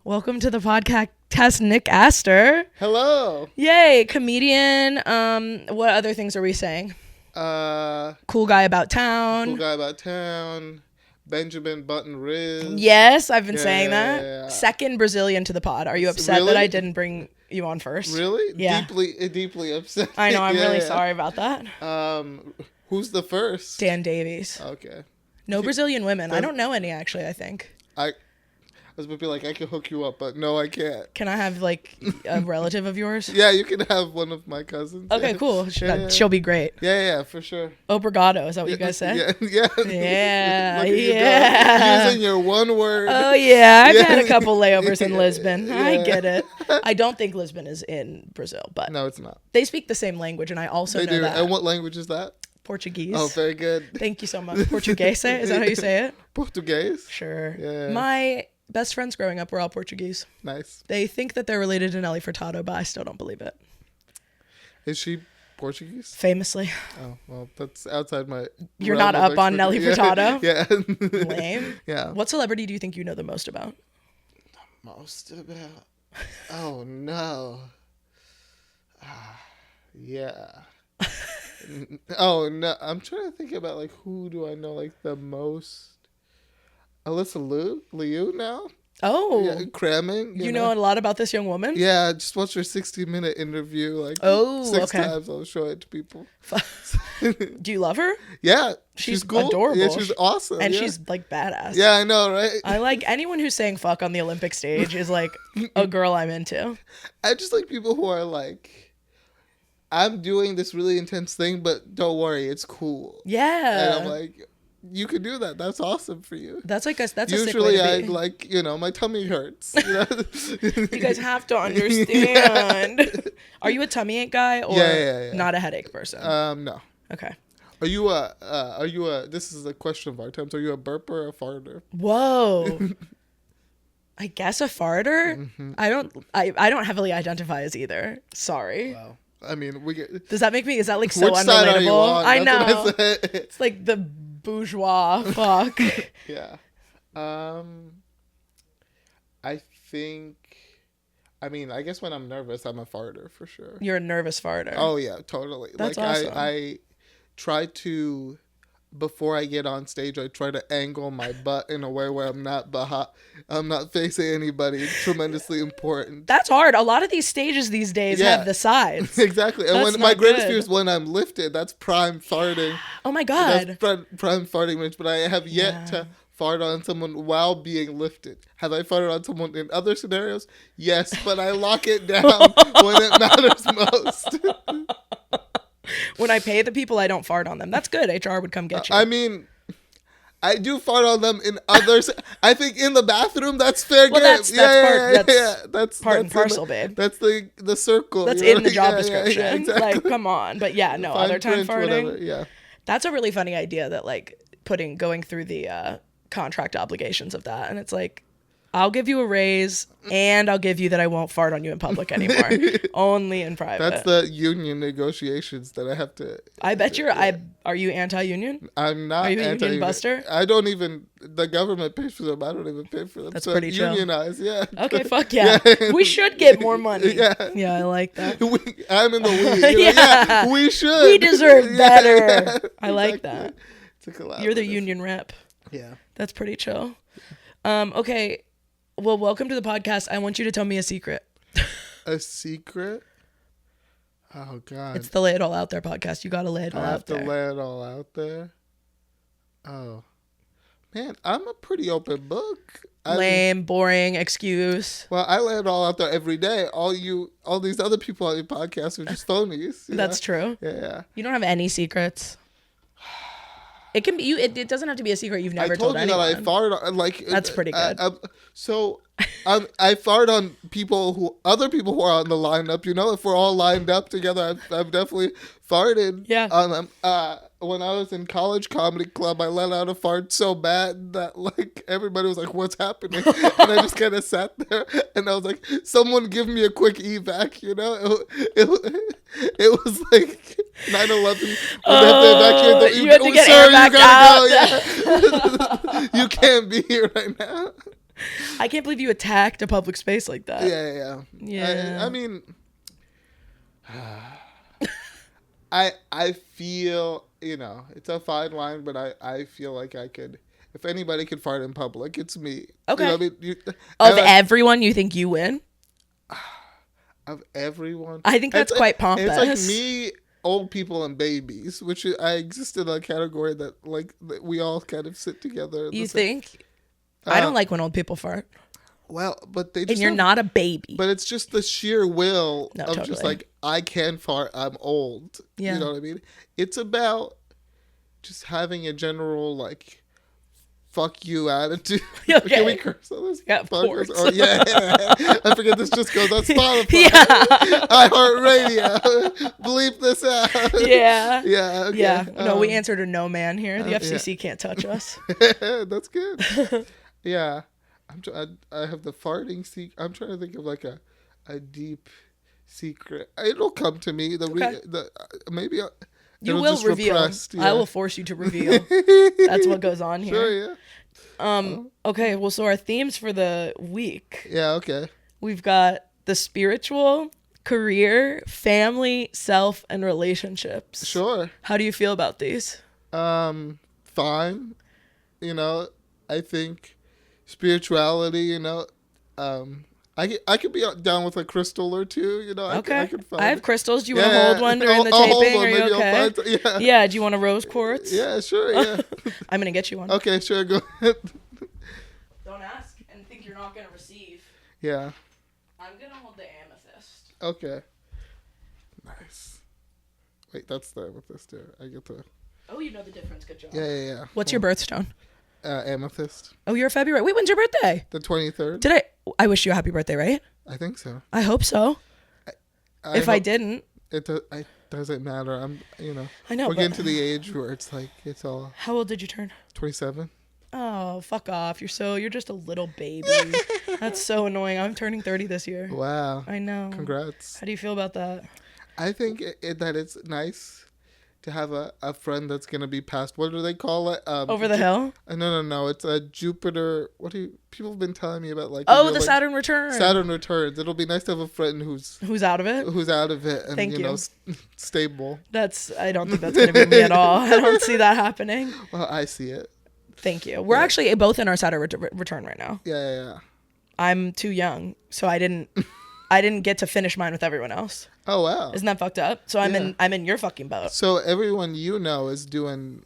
Welcome to the podcast, Nick Astor. Hello. Yay, comedian. What other things are we saying? Cool guy about town. Benjamin Button Riz. Yes, I've been saying that. Yeah. Second Brazilian to the pod. Are you upset really? that I didn't bring you on first? Really? Yeah. Deeply upset. I know. I'm really sorry about that. Who's the first? Dan Davies. Okay. No Brazilian women. I don't know any, actually, I think. I was about to be like, I can hook you up, but no, I can't. Can I have, like, a relative of yours? Yeah, you can have one of my cousins. Okay, cool. She'll be great. Yeah, for sure. Obrigado, is that what you guys say? Yeah. Yeah. Using your one word. Oh, yeah. I've had a couple layovers in Lisbon. Yeah. I get it. I don't think Lisbon is in Brazil, but... No, it's not. They speak the same language, and I also know that. And what language is that? Portuguese. Oh, very good. Thank you so much. Portuguese? Is that how you say it? Portuguese? Sure. Yeah. My best friends growing up were all Portuguese. Nice. They think that they're related to Nelly Furtado, but I still don't believe it. Is she Portuguese? Famously. Oh, well, that's outside my... You're not up on Nelly Furtado? Yeah. Lame. Yeah. What celebrity do you think you know the most about? Most about? Oh, no. Yeah. Oh, no. I'm trying to think about, like, who do I know, like, the most? Alyssa Liu now? Oh. Yeah, cramming. You know a lot about this young woman? Yeah, I just watched her 60-minute interview, like, 6 times. I'll show it to people. Do you love her? Yeah. She's cool. Adorable. Yeah, she's awesome. And she's, like, badass. Yeah, I know, right? I like anyone who's saying fuck on the Olympic stage is, like, a girl I'm into. I just like people who are, like... I'm doing this really intense thing, but don't worry, it's cool. Yeah. And I'm like, you can do that. That's awesome for you. That's a sick way Usually to I be. like, my tummy hurts. You know? You guys have to understand. Yeah. Are you a tummy ache guy or not a headache person? No. Okay. Are you a this is a question of our times. Are you a burper or a farter? Whoa. I guess a farter? Mm-hmm. I don't heavily identify as either. Sorry. Wow. I mean, Does that make me? Is that like so which side are you unrelatable? on? I know. It's like the bourgeois fuck. Yeah. I think. I mean, I guess when I'm nervous, I'm a farter for sure. You're a nervous farter. Oh yeah, totally. That's like awesome. I try to. Before I get on stage, I try to angle my butt in a way where I'm not facing anybody. It's tremendously important. That's hard. A lot of these stages these days have the sides. Exactly. And when my greatest fear is when I'm lifted. That's prime farting. Oh my God. That's prime farting range. But I have yet to fart on someone while being lifted. Have I farted on someone in other scenarios? Yes, but I lock it down when it matters most. When I pay the people, I don't fart on them. That's good. HR would come get you. I mean, I do fart on them in others. I think in the bathroom, that's fair game. That's part and parcel, babe. That's the circle. That's in the job description. Yeah, exactly. Like, come on. But yeah, no, other time farting. Whatever. Yeah. That's a really funny idea that like going through the contract obligations of that. And it's like, I'll give you a raise and I'll give you that I won't fart on you in public anymore. Only in private. That's the union negotiations that I have to. I bet are you anti-union? I'm not. Are you a union buster? I don't even, the government pays for them. I don't even pay for them. That's pretty chill. Unionize, yeah. Okay, fuck yeah. We should get more money. Yeah, I like that. I'm in the we. We should. We deserve better. I like that. It's a collaborative. You're the union rep. Yeah. That's pretty chill. Okay. Well, welcome to the podcast. I want you to tell me a secret. A secret? Oh, God. It's the Lay It All Out There podcast. You got to lay it all out there. I have to lay it all out there? Oh. Man, I'm a pretty open book. Lame, boring, excuse. Well, I lay it all out there every day. All these other people on your podcast are just phonies. That's true. Yeah. You don't have any secrets. It can be you. It doesn't have to be a secret you've never told anyone. I told you that I fart on, like. That's pretty good. I fart on other people who are on the lineup. You know, if we're all lined up together, I've definitely farted on them. When I was in college comedy club, I let out a fart so bad that like everybody was like, "What's happening?" And I just kind of sat there, and I was like, "Someone give me a quick evac." You know, it was like 9/11. You had to get air back out. Go, yeah. You can't be here right now. I can't believe you attacked a public space like that. Yeah. I mean, I feel, it's a fine line, but I feel like I could, if anybody could fart in public, it's me. Okay. You know what I mean? Of everyone, you think you win? Of everyone? I think that's quite pompous. It's like me, old people, and babies, which I exist in a category that we all kind of sit together. You think? I don't like when old people fart. Well, but they just and you're not a baby. But it's just the sheer will of totally. Just like, I can fart, I'm old. Yeah. You know what I mean? It's about just having a general, like, fuck you attitude. Okay. Can we curse on this? Yeah, of course. Oh, yeah. I forget this just goes on Spotify. iHeartRadio. Bleep this out. Yeah. Yeah. Okay. Yeah. No, we answered a no man here. The FCC can't touch us. That's good. Yeah. I have the farting secret. I'm trying to think of like a deep secret. It'll come to me. Maybe you will reveal. I will force you to reveal. That's what goes on here. Sure, yeah. Okay, well, so our themes for the week. Yeah, okay. We've got the spiritual, career, family, self, and relationships. Sure. How do you feel about these? Fine. I think spirituality, I could be down with a crystal or two, Okay. I could find I have crystals. Do you want to hold one during the taping? Are you okay? Yeah. Do you want a rose quartz? Yeah, sure. Yeah. I'm gonna get you one. Okay, sure. Go ahead. Don't ask and think you're not gonna receive. Yeah. I'm gonna hold the amethyst. Okay. Nice. Wait, that's the amethyst there. I get the. Oh, you know the difference. Good job. Yeah. What's your birthstone? Amethyst. Oh, you're February. Wait, when's your birthday? The 23rd. Did I wish you a happy birthday, right? I think so. I hope so. I didn't. It doesn't matter. I know. We're getting to the age where it's like, it's all. How old did you turn? 27. Oh, fuck off. You're just a little baby. That's so annoying. I'm turning 30 this year. Wow. I know. Congrats. How do you feel about that? I think that it's nice to have a friend that's going to be past, what do they call it? Over the hill? No. It's a Jupiter. People have been telling me about the Saturn return. Saturn returns. It'll be nice to have a friend who's out of it. Who's out of it and, Thank you. Stable. I don't think that's going to be me at all. I don't see that happening. Well, I see it. Thank you. We're actually both in our Saturn return right now. Yeah. I'm too young, so I didn't get to finish mine with everyone else. Oh wow! Isn't that fucked up? So I'm in your fucking boat. So everyone is doing,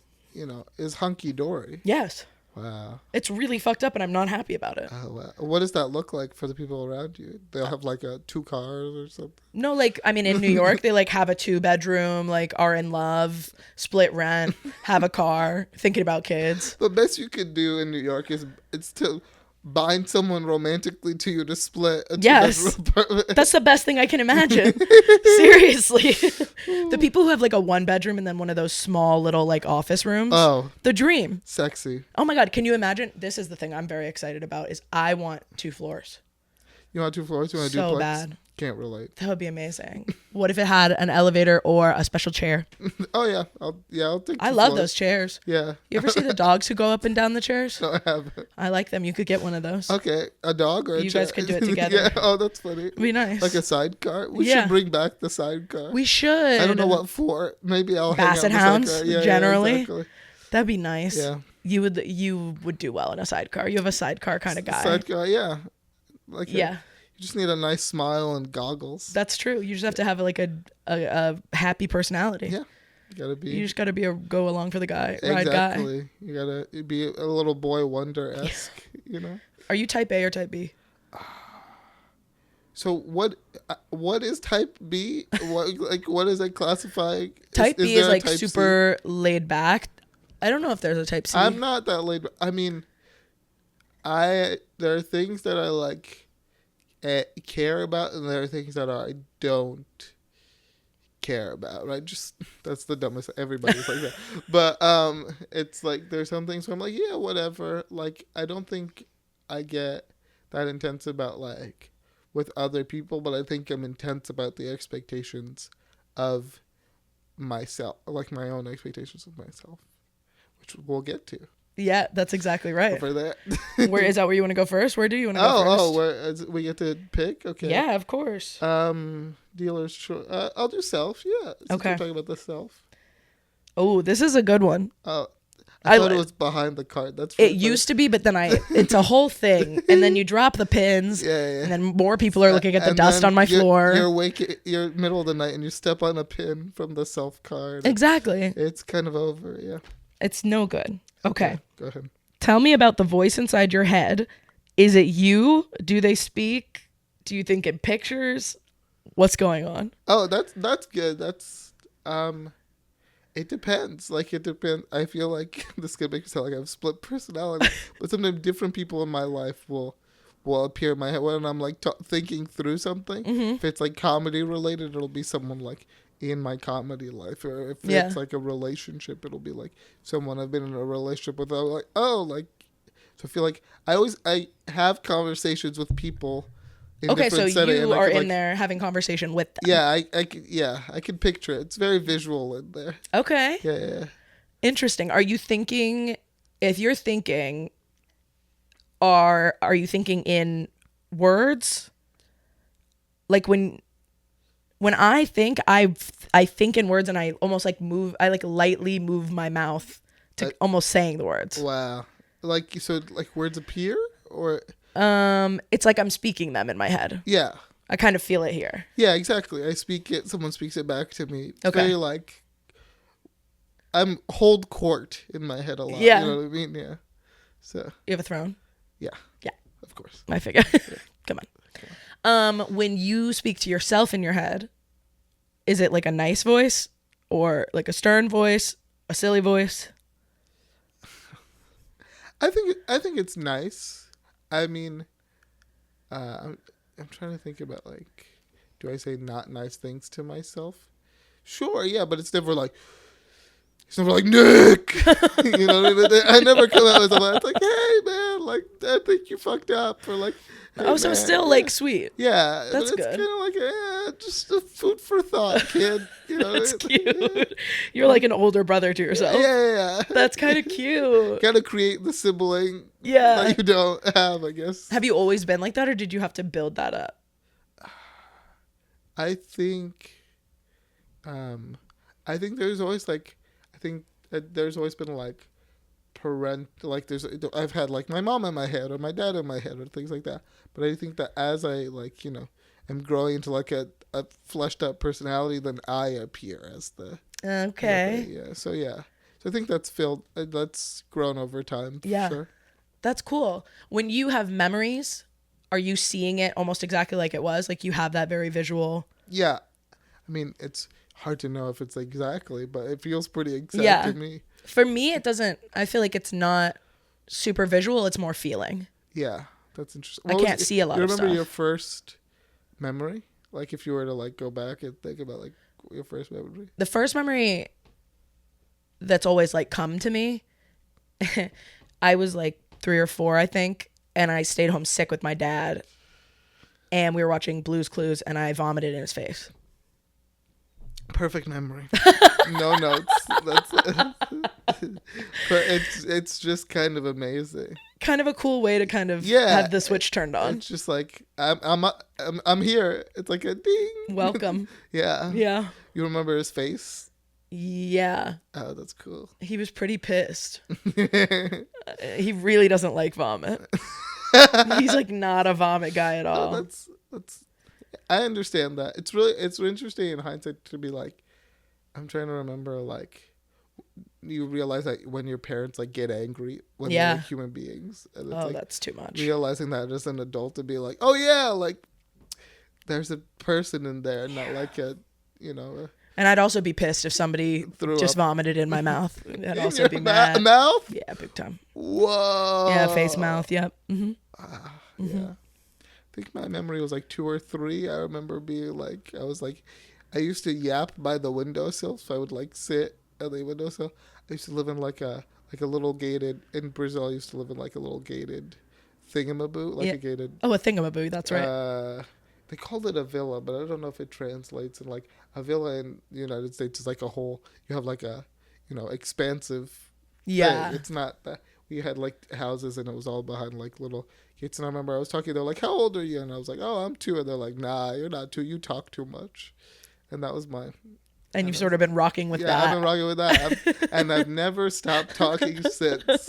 is hunky dory. Yes. Wow. It's really fucked up, and I'm not happy about it. Oh wow! What does that look like for the people around you? They'll have like 2 cars or something. No, in New York, they have a 2-bedroom, are in love, split rent, have a car, thinking about kids. The best you could do in New York is to bind someone romantically to you to split a 2-bedroom apartment. That's the best thing I can imagine. Seriously. The people who have a 1-bedroom and then one of those small little office rooms. Oh. The dream. Sexy. Oh my God. Can you imagine? This is the thing I'm very excited about is I want 2 floors. You want 2 floors? You want a so duplex? Bad. Can't relate. That would be amazing. What if it had an elevator or a special chair? Oh yeah. I'll take 2 I love those chairs. Yeah. You ever see the dogs who go up and down the chairs? No, I haven't. I like them. You could get one of those. Okay. A dog or a chair? You guys could do it together. Yeah. Oh, that's funny. It'd be nice. Like a sidecar. We should bring back the sidecar. We should. I don't know what for. Maybe I'll Basset hang out in the hounds, sidecar. Yeah, generally. Yeah, exactly. That'd be nice. Yeah. You would do well in a sidecar. You have a sidecar kind of guy. Sidecar, yeah. You just need a nice smile and goggles. That's true. You just have to have a happy personality. Yeah. You just gotta be a go along for the guy. Exactly. Ride guy. You gotta be a little boy wonder-esque, Are you type A or type B? So what is type B? What is it classifying? Type B is super laid back. I don't know if there's a type C. I'm not that laid back. I mean, there are things that I care about, and there are things that I don't care about. Right? Just that's the dumbest. Everybody's like that. But it's there's some things where I'm yeah, whatever. I don't think I get that intense about with other people, but I think I'm intense about the expectations of myself, my own expectations of myself, which we'll get to. Yeah, that's exactly right. Over there. Where is that where you want to go first? Where do you want to go first? We get to pick? Okay. Yeah, of course. Dealer's choice. I'll do self. Yeah. Since okay. We're talking about the self. Oh, this is a good one. Oh. I thought it was behind the card. That's it used to be, but then it's a whole thing, and then you drop the pins, and then more people are looking at the dust on my floor. You're middle of the night, and you step on a pin from the self card. Exactly. It's kind of over. Yeah. It's no good. Okay. Go ahead. Tell me about the voice inside your head. Is it you? Do they speak? Do you think in pictures? What's going on? Oh, that's good. That's it depends. Like, it depends. I feel like this could make me sound like I have split personality, but sometimes different people in my life will appear in my head when I'm like thinking through something. Mm-hmm. If it's like comedy related, it'll be someone like in my comedy life, or if it's like a relationship, it'll be like someone I've been in a relationship with. I'm like, oh, like, so I feel like I have conversations with people. Okay, so you are in there having conversation with them. Yeah, I can picture it. It's very visual in there. Okay. Yeah. Interesting. Are you thinking, if you're thinking, are you thinking in words? Like when I think, I think in words, and I almost like lightly move my mouth to almost saying the words. Wow. Like, so like words appear, or... It's like I'm speaking them in my head. Yeah. I kind of feel it here. Yeah, exactly. I speak it, someone speaks it back to me. It's very like, I'm hold court in my head a lot. Yeah. You know what I mean? Yeah. So. You have a throne? Yeah. Yeah. Of course. I figure. Come on. When you speak to yourself in your head, is it like a nice voice or like a stern voice, a silly voice? I think it's nice. I mean, I'm trying to think about, like, do I say not nice things to myself? Sure, yeah, but it's never like Nick. You know what I mean? I never come out with something. It's like, hey man, like, I think you fucked up, or like, hey, so it's still like sweet. Yeah, that's good. It's kind of like, just a food for thought, kid. You know, that's cute. You're like an older brother to yourself. Yeah. That's kind of cute. Gotta create the sibling. Yeah. That you don't have, I guess. Have you always been like that, or did you have to build that up? I think there's always like, there's always been like I've had like my mom in my head or my dad in my head or things like that. But I think that as I, like, you know, am growing into like a fleshed out personality, then I appear as the... Okay. Yeah. So I think that's grown over time. Yeah. Sure. That's cool. When you have memories, are you seeing it almost exactly like it was? Like you have that very visual... Yeah. I mean, it's hard to know if it's exactly, but it feels pretty exact to me. For me, it doesn't... I feel like it's not super visual. It's more feeling. Yeah. That's interesting. I can't see a lot of stuff. You remember your first memory? Like if you were to like go back and think about like your first memory? The first memory that's always like come to me, I was like 3 or 4, I think, and I stayed home sick with my dad, and we were watching Blue's Clues, and I vomited in his face. Perfect memory. No notes. But it's just kind of amazing. Kind of a cool way to kind of have the switch turned on. It's just like I'm here. It's like a ding. Welcome. Yeah. Yeah. You remember his face? Yeah. Oh, that's cool. He was pretty pissed. He really doesn't like vomit. He's like not a vomit guy at all. No, that's. I understand that. It's interesting in hindsight to be like, I'm trying to remember, like, you realize that when your parents like get angry when they're like human beings. And it's, like, that's too much. Realizing that as an adult to be like, oh yeah, like there's a person in there, not like a, you know. And I'd also be pissed if somebody just vomited in my mouth. I'd also be mad. Mouth? Yeah, big time. Whoa. Yeah, face, mouth. Yep. Mm-hmm. Yeah. I think my memory was like 2 or 3. I remember being like, I used to yap by the windowsill, so I would like sit at the windowsill. I used to live in like a little gated, in Brazil I used to live in like a little gated thingamaboo, like a gated... Oh, a thingamaboo, that's right. They called it a villa, but I don't know if it translates. And like a villa in the United States is like a whole, you have like a, you know, expansive thing. It's not that. we had like houses and it was all behind like little gates. And I remember I was talking, they're like, how old are you? And I was like, oh, I'm 2. And they're like, nah, you're not 2. You talk too much. And that was mine. And you've sort of been rocking with that. Yeah, I've been rocking with that. And I've never stopped talking since.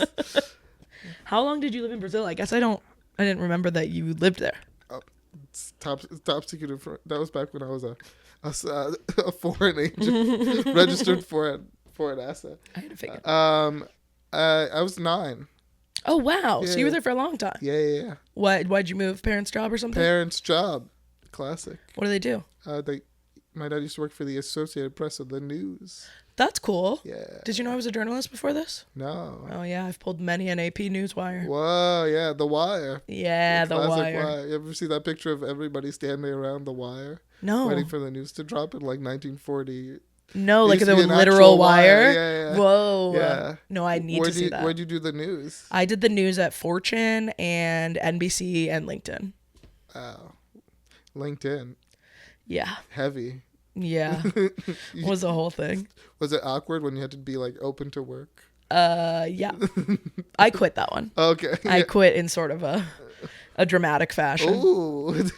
How long did you live in Brazil? I guess I didn't remember that you lived there. Top secret. That was back when I was a foreign agent, registered foreign asset. I had to figure. I was 9. Oh wow! Yeah, so you were there for a long time. Yeah. Why'd you move? Parents' job or something? Parents' job, classic. What do they do? My dad used to work for the Associated Press of the news. That's cool. Yeah. Did you know I was a journalist before this? No. Oh yeah, I've pulled many an AP news wire. Whoa, yeah, The Wire. Yeah, the wire. You ever see that picture of everybody standing around the wire? No. Waiting for the news to drop in like 1940. No, like the literal wire. Yeah. Whoa. Yeah. No, I need to see that. Where'd you do the news? I did the news at Fortune and NBC and LinkedIn. Wow. LinkedIn. Yeah. Heavy. Yeah. Was the whole thing. Was it awkward when you had to be like open to work? Yeah. I quit that one. Okay. I quit in sort of a dramatic fashion. Ooh.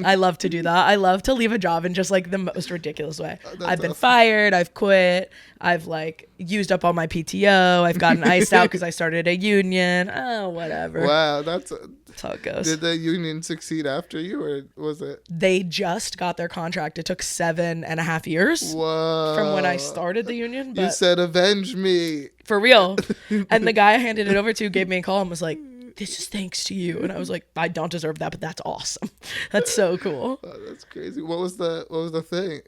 I love to do that. I love to leave a job in just like the most ridiculous way. I've been awesome. fired. I've quit. I've like used up all my PTO. I've gotten iced out because I started a union. Oh, whatever. Wow, That's how it goes. Did the union succeed after you, or was it? They just got their contract. It took 7.5 years Whoa. from when I started the union. But You said, avenge me. for real. And the guy I handed it over to gave me a call and was like, this is thanks to you. And I was like, I don't deserve that, but that's awesome. That's so cool. Oh, that's crazy. What was the thing?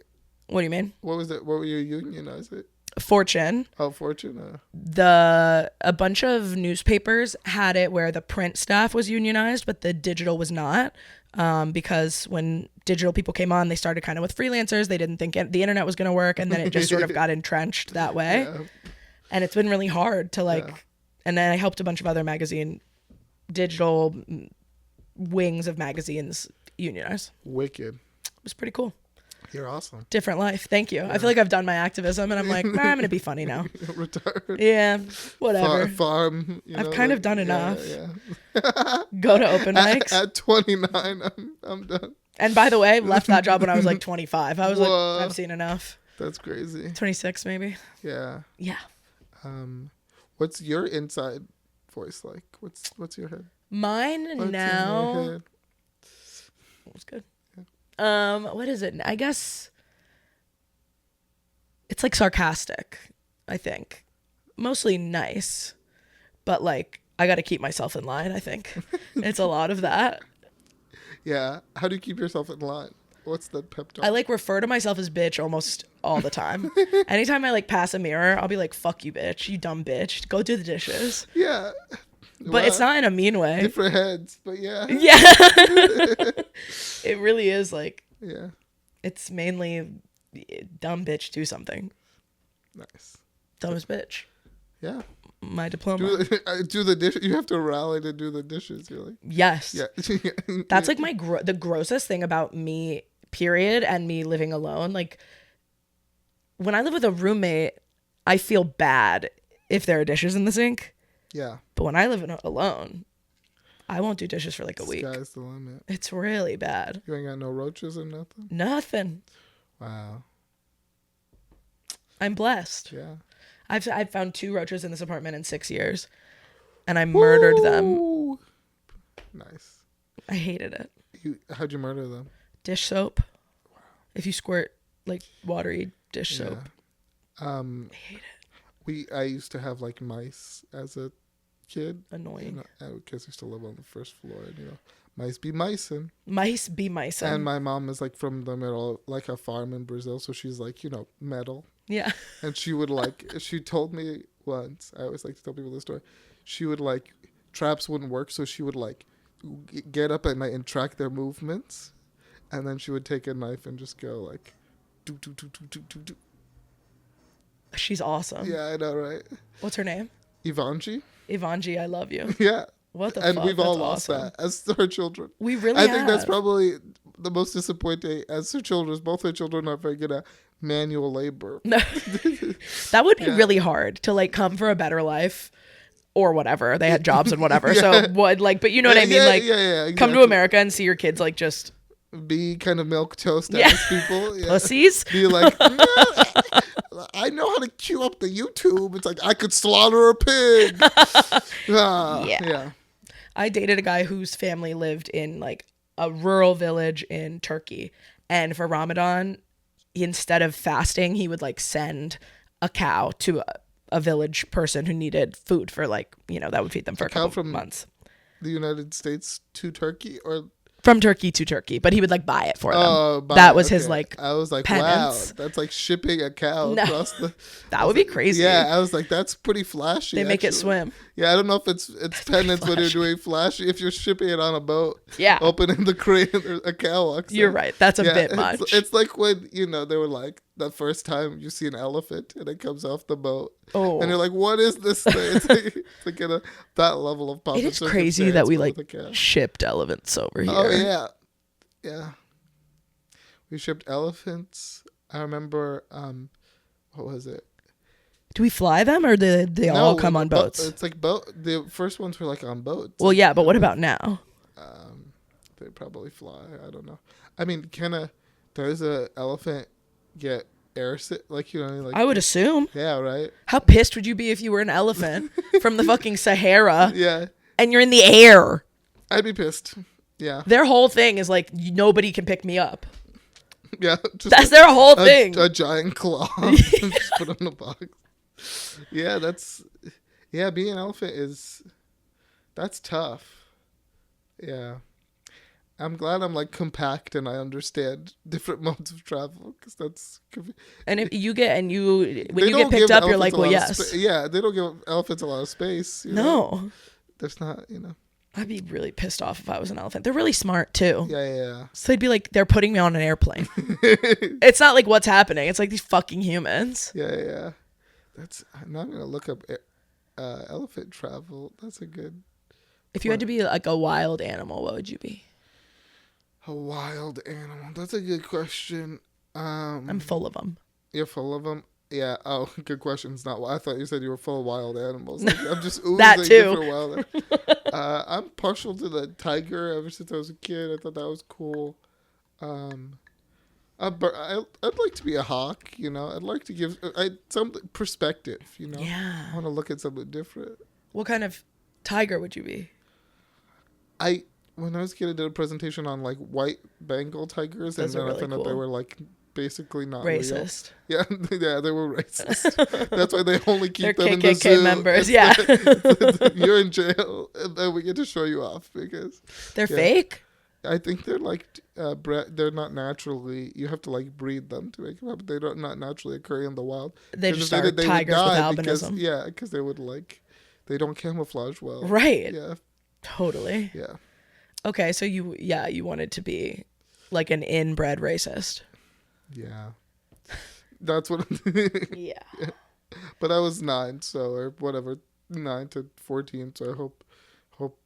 What do you mean? What was it? What were you unionizing? Fortune. Oh, Fortune. A bunch of newspapers had it where the print staff was unionized, but the digital was not. Because when digital people came on, they started kind of with freelancers. They didn't think the internet was going to work, and then it just sort of got entrenched that way. Yeah. And it's been really hard to like. Yeah. And then I helped a bunch of other digital wings of magazines unionize. Wicked. It was pretty cool. You're awesome. Different life. Thank you. Yeah. I feel like I've done my activism and I'm like, I'm going to be funny now. Retired. Yeah, whatever. Farm. I've kind of done enough. Yeah. Go to open mics. At 29, I'm done. And by the way, left that job when I was like 25. I was like, I've seen enough. That's crazy. 26 maybe. Yeah. Yeah. What's your inside voice like? What's your head? Mine now. That was good. What is it? I guess it's like sarcastic, I think. Mostly nice. But like I got to keep myself in line, I think. It's a lot of that. Yeah. How do you keep yourself in line? What's the pep talk? I like refer to myself as bitch almost all the time. Anytime I like pass a mirror, I'll be like, fuck you, bitch. You dumb bitch. Go do the dishes. Yeah. But it's not in a mean way. Different heads, but yeah. Yeah. It really is like. Yeah. It's mainly dumb bitch do something. Nice. Dumbest bitch. Yeah. My diploma. Do the dish. You have to rally to do the dishes. You're like. Yes. Yeah. That's like the grossest thing about me, period, and me living alone. Like when I live with a roommate, I feel bad if there are dishes in the sink. Yeah. But when I live alone, I won't do dishes for like a week. Sky's the limit. It's really bad. You ain't got no roaches or nothing? Nothing. Wow. I'm blessed. Yeah. I've found 2 roaches in this apartment in 6 years, and I murdered them. Nice. I hated it. How'd you murder them? Dish soap. Wow. If you squirt like watery dish soap. I hate it. I used to have like mice as a kid. Annoying. Because I used to live on the first floor, and mice be micing. Mice be micing. And my mom is like from the middle, like a farm in Brazil, so she's like, metal. Yeah. And she would she told me once, I always like to tell people this story, she would like, traps wouldn't work, so she would like get up at night and track their movements, and then she would take a knife and just go like, do, do, do, do, do, do, do. She's awesome. Yeah, I know, right? What's her name? Ivanji, I love you. Yeah. What the fuck? And we've all That's lost awesome. that as our children. We really I think that's probably the most disappointing as her children. Both her children are very good at manual labor. No. That would be really hard to like come for a better life or whatever. They had jobs and whatever. So what, like, but you know what I mean? Like, exactly. Come to America and see your kids like just be kind of milquetoast ass people. Yeah. Pussies. Be like, I know how to queue up the YouTube. It's like, I could slaughter a pig. Yeah. I dated a guy whose family lived in like a rural village in Turkey. And for Ramadan, instead of fasting, he would like send a cow to a village person who needed food for like, that would feed them for a couple months. The United States to Turkey, or from Turkey to Turkey, but he would like buy it for them. That was his like. I was like, penance. Wow, that's like shipping a cow across the. That would be crazy. Yeah, I was like, that's pretty flashy. They make it swim. Yeah, I don't know if it's penance when you're doing flashy. If you're shipping it on a boat, opening the crate, a cow walks. You're right. That's a bit much. It's like when they were like the first time you see an elephant and it comes off the boat. Oh. And you're like, what is this thing? It's like at that level of pop. It is crazy that we like shipped elephants over here. Oh yeah, yeah. We shipped elephants. I remember. What was it? Do we fly them, or did they all come on boats? It's like boat. The first ones were like on boats. Well, yeah, but what about now? They probably fly. I don't know. I mean, does a elephant get air sick? Like, like I would assume. Yeah, right. How pissed would you be if you were an elephant from the fucking Sahara? Yeah. And you're in the air. I'd be pissed. Yeah. Their whole thing is like, nobody can pick me up. Yeah. That's their whole thing. A giant claw. Just put in a box. Yeah, being an elephant that's tough. Yeah. I'm glad I'm like compact and I understand different modes of travel, because that's. And if you get when you get picked up, you're like, well, yes. Yeah, they don't give elephants a lot of space. No, there's not. I'd be really pissed off if I was an elephant. They're really smart too. Yeah. So they'd be like, they're putting me on an airplane. It's not like what's happening. It's like these fucking humans. Yeah. I'm not gonna look up elephant travel. That's a good. If you had to be like a wild animal, what would you be? A wild animal. That's a good question. I'm full of them. You're full of them? Yeah. Oh, good question. It's not. I thought you said you were full of wild animals. Like, I'm just oozing that too. Different wild. I'm partial to the tiger. Ever since I was a kid, I thought that was cool. I'd like to be a hawk. I'd like to give some perspective. Yeah. I want to look at something different. What kind of tiger would you be? When I was a kid, I did a presentation on like white Bengal tigers, Those and then really I found out they were like basically not racist. Real. Yeah, they were racist. That's why they only keep them in the KKK zoo. members. Yeah, you're in jail, and then we get to show you off because they're fake. I think they're like they're not naturally. You have to like breed them to make them up. They're not naturally occur in the wild. They just are tigers with albinism. Because they would they don't camouflage well. Right. Yeah. Totally. Yeah. Okay, so you wanted to be like an inbred racist. Yeah. That's what. Yeah. But I was 9, or whatever, 9 to 14. So I hope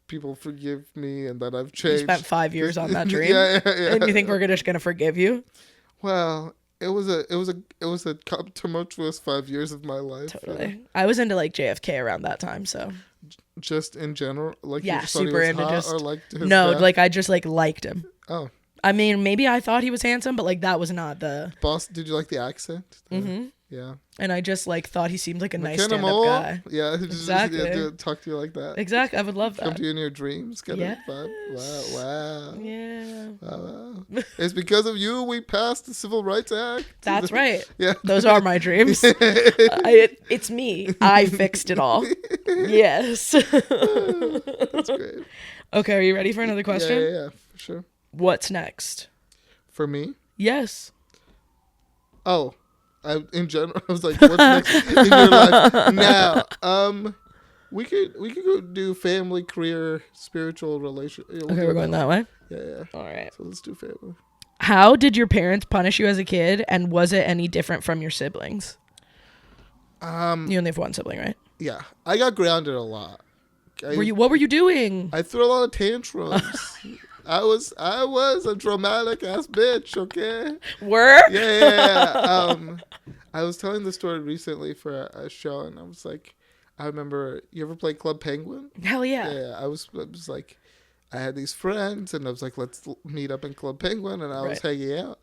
people forgive me and that I've changed. You spent 5 years on that dream. Yeah. And you think we're just gonna forgive you? Well, it was a tumultuous 5 years of my life. Totally. I was into like JFK around that time, so. Just in general, like yeah, you just thought super he was into hot, just or liked his no, death? like I just like liked him. Oh. I mean, maybe I thought he was handsome, but like that was not the boss. Did you like the accent? Mm-hmm. Yeah. And I just like thought he seemed like a nice McKenna stand-up Moore? guy. Yeah, exactly. Talk to you like that. Exactly, I would love that. Come to you in your dreams. Yeah. Wow. Yeah. Wow. It's because of you we passed the Civil Rights Act. That's right. Yeah. Those are my dreams. It's me. I fixed it all. Yes. That's great. Okay, are you ready for another question? Yeah, for sure. What's next? For me? Yes. Oh. In general, I was like, "What's next in your life?" Now, we could go do family, career, spiritual, relationship. Okay, we're going that way. Yeah. All right. So let's do family. How did your parents punish you as a kid, and was it any different from your siblings? You only have one sibling, right? Yeah, I got grounded a lot. What were you doing? I threw a lot of tantrums. I was a dramatic ass bitch, okay? Yeah. I was telling the story recently for a show, and I was like, I remember, you ever play Club Penguin? Hell yeah. Yeah, I was like, I had these friends, and I was like, let's meet up in Club Penguin, and I was hanging out.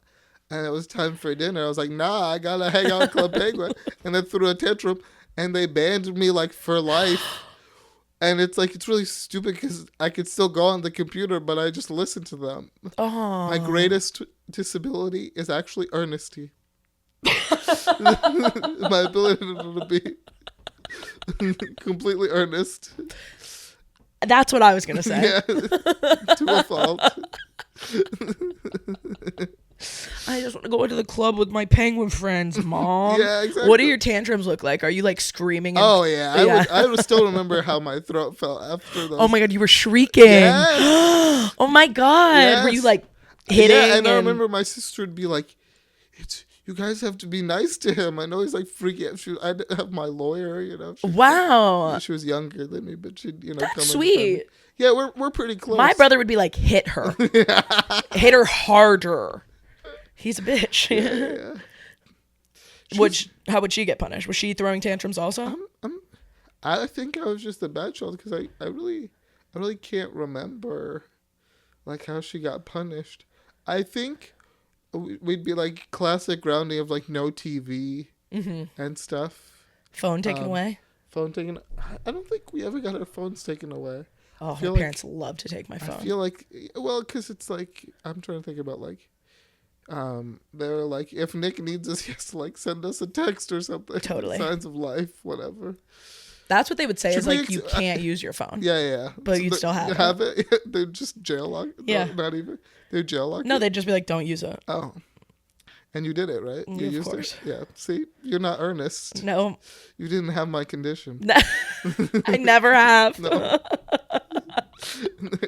And it was time for dinner. I was like, nah, I gotta hang out at Club Penguin. And then threw a tantrum, and they banned me, like, for life. And it's like, it's really stupid because I could still go on the computer, but I just listen to them. Oh. My greatest disability is actually earnesty. My ability to be completely earnest. That's what I was gonna say. Yeah, to a fault. I just want to go into the club with my penguin friends, Mom. Yeah, exactly. What do your tantrums look like? Are you like screaming? Oh yeah, I would still remember how my throat felt after those. Oh my god, you were shrieking. Yes. Oh my god, yes. Were you like hitting? Yeah, and I remember my sister would be like, you guys have to be nice to him. I know he's like freaking out. I didn't have my lawyer, you know. Wow. She was younger than me, but she'd, you know, that's come sweet. Yeah, we're pretty close. My brother would be like, hit her. Hit her harder. He's a bitch. Yeah. How would she get punished? Was she throwing tantrums also? I think I was just a bad child because I really can't remember like how she got punished. I think we'd be like classic grounding of like no TV and stuff. Phone taken away? Phone taken. I don't think we ever got our phones taken away. Oh, my parents love to take my phone. I feel like, well, because it's like, I'm trying to think about like, they're like, if Nick needs us, he has to like send us a text or something. Totally. Signs of life, whatever. That's what they would say is like, you can't use your phone. Yeah. But so you'd still have it. Have it? They'd just jail lock it? Yeah. No, not even. They'd jail lock it? No, they'd just be like, don't use it. Oh. And you did it, right? You of used course. It? Yeah. See? You're not earnest. No. You didn't have my condition. I never have. No.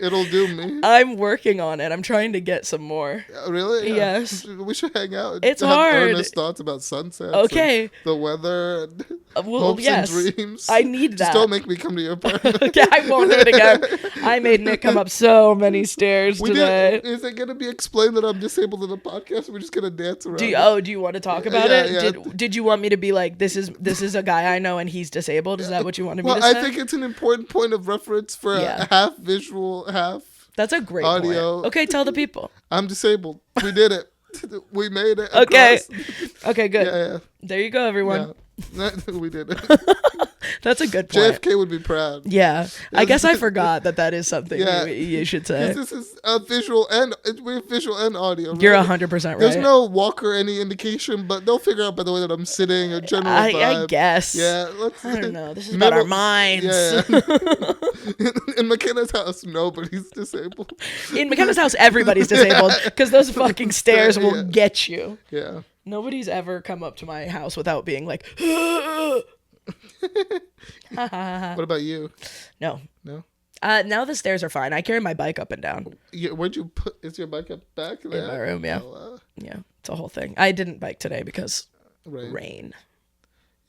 It'll do me. I'm working on it. I'm trying to get some more. Really? Yeah. Yes. We should hang out. It's have hard. Earnest thoughts about sunsets. Okay. The weather. And hopes and dreams. I need that. Just don't make me come to your apartment. Okay, I won't do it again. I made Nick come up so many stairs today. Is it going to be explained that I'm disabled in the podcast? We're just going to dance around. Do you want to talk about it? Yeah. Did you want me to be like, this is a guy I know and he's disabled? Is that what you wanted me to say? I think it's an important point of reference for a half visual, half That's a great audio. Point. Okay, tell the people. I'm disabled. We did it. We made it. Okay. Okay, good. Yeah. There you go, everyone. Yeah. We did it. That's a good point. JFK would be proud. Yeah. I guess I forgot that is something you should say. This is a visual and we have visual and audio. Right? You're 100% right. There's no walk or any indication, but they'll figure out by the way that I'm sitting, a general vibe. I guess. Yeah. I don't know. This is about our minds. Yeah. In McKenna's house, nobody's disabled. In McKenna's house, everybody's disabled because those fucking stairs will get you. Yeah. Nobody's ever come up to my house without being like, What about you? No. Now the stairs are fine. I carry my bike up and down. Where'd you put? Is your bike up back there? In my room, yeah. Yeah, it's a whole thing. I didn't bike today because rain.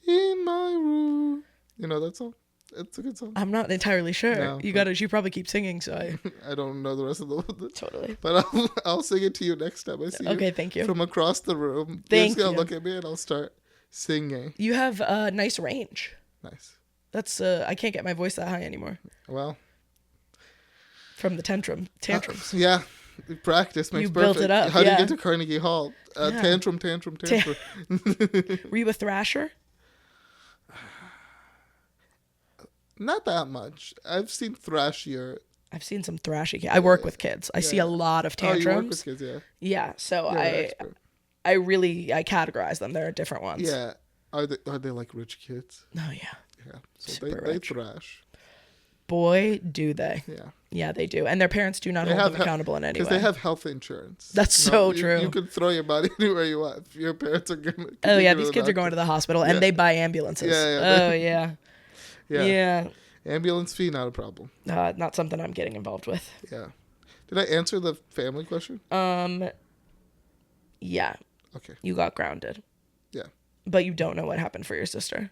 In my room. You know that song? It's a good song. I'm not entirely sure. No, you probably keep singing, so I don't know the rest of the totally. But I'll sing it to you next time I see you. Okay, thank you. From across the room. Thank you. You're just gonna look at me and I'll start singing. You have a nice range. Nice. That's I can't get my voice that high anymore. Well, from the tantrums. Yeah. Practice makes you perfect. Built it up. How do you get to Carnegie Hall? Tantrum. Were you a thrasher? Not that much. I've seen thrashier. I've seen some thrashy kids. I work with kids. I see a lot of tantrums. Oh, you work with kids, yeah. Yeah, so I categorize them. There are different ones. Yeah. Are they like rich kids? Oh, yeah. Yeah. So they thrash. Boy, do they. Yeah. Yeah, they do. And their parents do not hold them accountable in any way. Because they have health insurance. That's so true. You can throw your body anywhere you want. If your parents are going to... Oh, yeah. These kids are going to the hospital and they buy ambulances. Yeah. Oh, yeah. Yeah. Ambulance fee, not a problem. Not something I'm getting involved with. Yeah. Did I answer the family question? Yeah. Okay. You got grounded. Yeah. But you don't know what happened for your sister.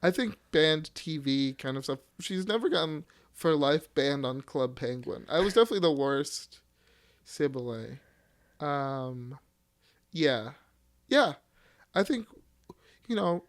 I think banned TV kind of stuff. She's never gotten for life banned on Club Penguin. I was definitely the worst sibling. Yeah. I think,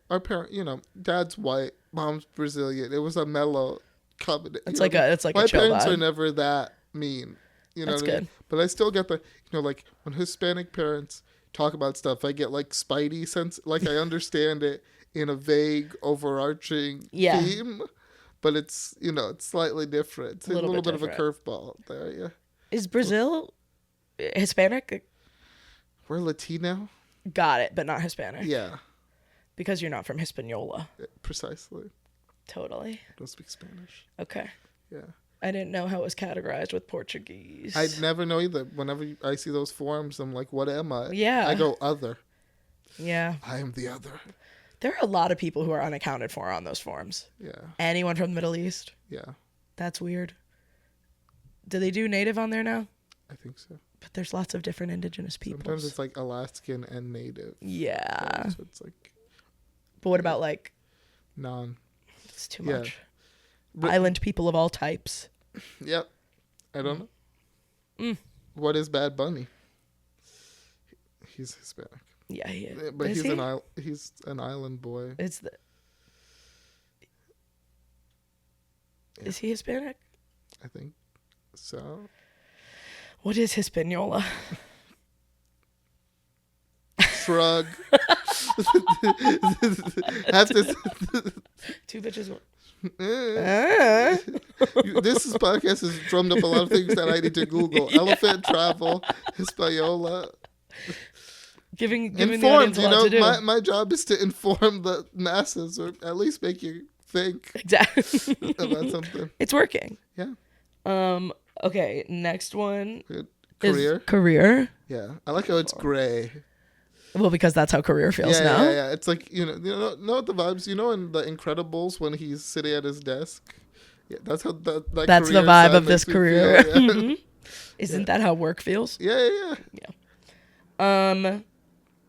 our parent, dad's white, mom's Brazilian. It was a mellow combination. It's like a chill My parents vibe. are never that mean. That's what I mean? good. But I still get the, like when Hispanic parents talk about stuff, I get like spidey sense. Like I understand it in a vague, overarching theme, but it's it's slightly different. It's a little bit of a curveball there. Yeah. Is Brazil Hispanic? We're Latino. Got it, but not Hispanic. Yeah. Because you're not from Hispaniola. Precisely. Totally. I don't speak Spanish. Okay. Yeah. I didn't know how it was categorized with Portuguese. I'd never know either. Whenever I see those forms, I'm like, what am I? Yeah. I go other. Yeah. I am the other. There are a lot of people who are unaccounted for on those forms. Yeah. Anyone from the Middle East? Yeah. That's weird. Do they do native on there now? I think so. But there's lots of different indigenous people. Sometimes it's like Alaskan and native. Yeah. So it's like. But what about like. Non. It's too much. Island people of all types. Yep. I don't know. What is Bad Bunny? He's Hispanic. Yeah, he is. But he's an island boy. Is he Hispanic? I think so. What is Hispaniola? Shrug. Have to. Two bitches. This podcast has drummed up a lot of things that I need to Google. Elephant travel, Hispaniola. Giving informed, the audience a lot to do. My job is to inform the masses, or at least make you think exactly about something. It's working. Yeah. Okay. Next one. Good. Is career. Yeah, I like how it's gray. Well, because that's how career feels now. Yeah. It's like know what the vibes. In The Incredibles when he's sitting at his desk. Yeah, that's how that's the vibe of this career. Feel, yeah. Mm-hmm. Isn't that how work feels? Yeah.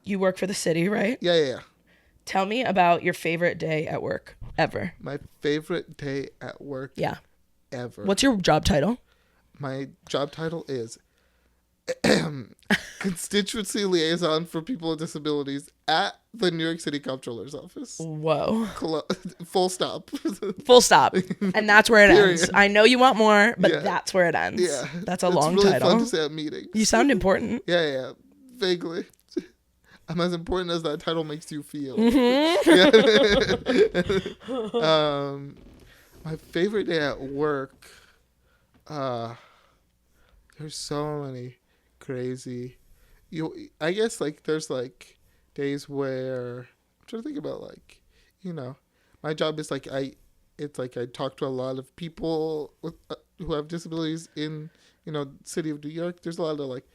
You work for the city, right? Yeah. Tell me about your favorite day at work ever. My favorite day at work. Yeah. Ever. What's your job title? My job title is Constituency Liaison for People with Disabilities at the New York City Comptroller's Office. Whoa. Full stop. Full stop. And that's where it ends. I know you want more, but that's where it ends. Yeah. That's a long really title. Fun to say at meetings. You sound important. Yeah. Vaguely. I'm as important as that title makes you feel. Mm-hmm. My favorite day at work. There's so many crazy. I guess like there's like days where I'm trying to think about like my job is like I talk to a lot of people with who have disabilities in city of New York. There's a lot of like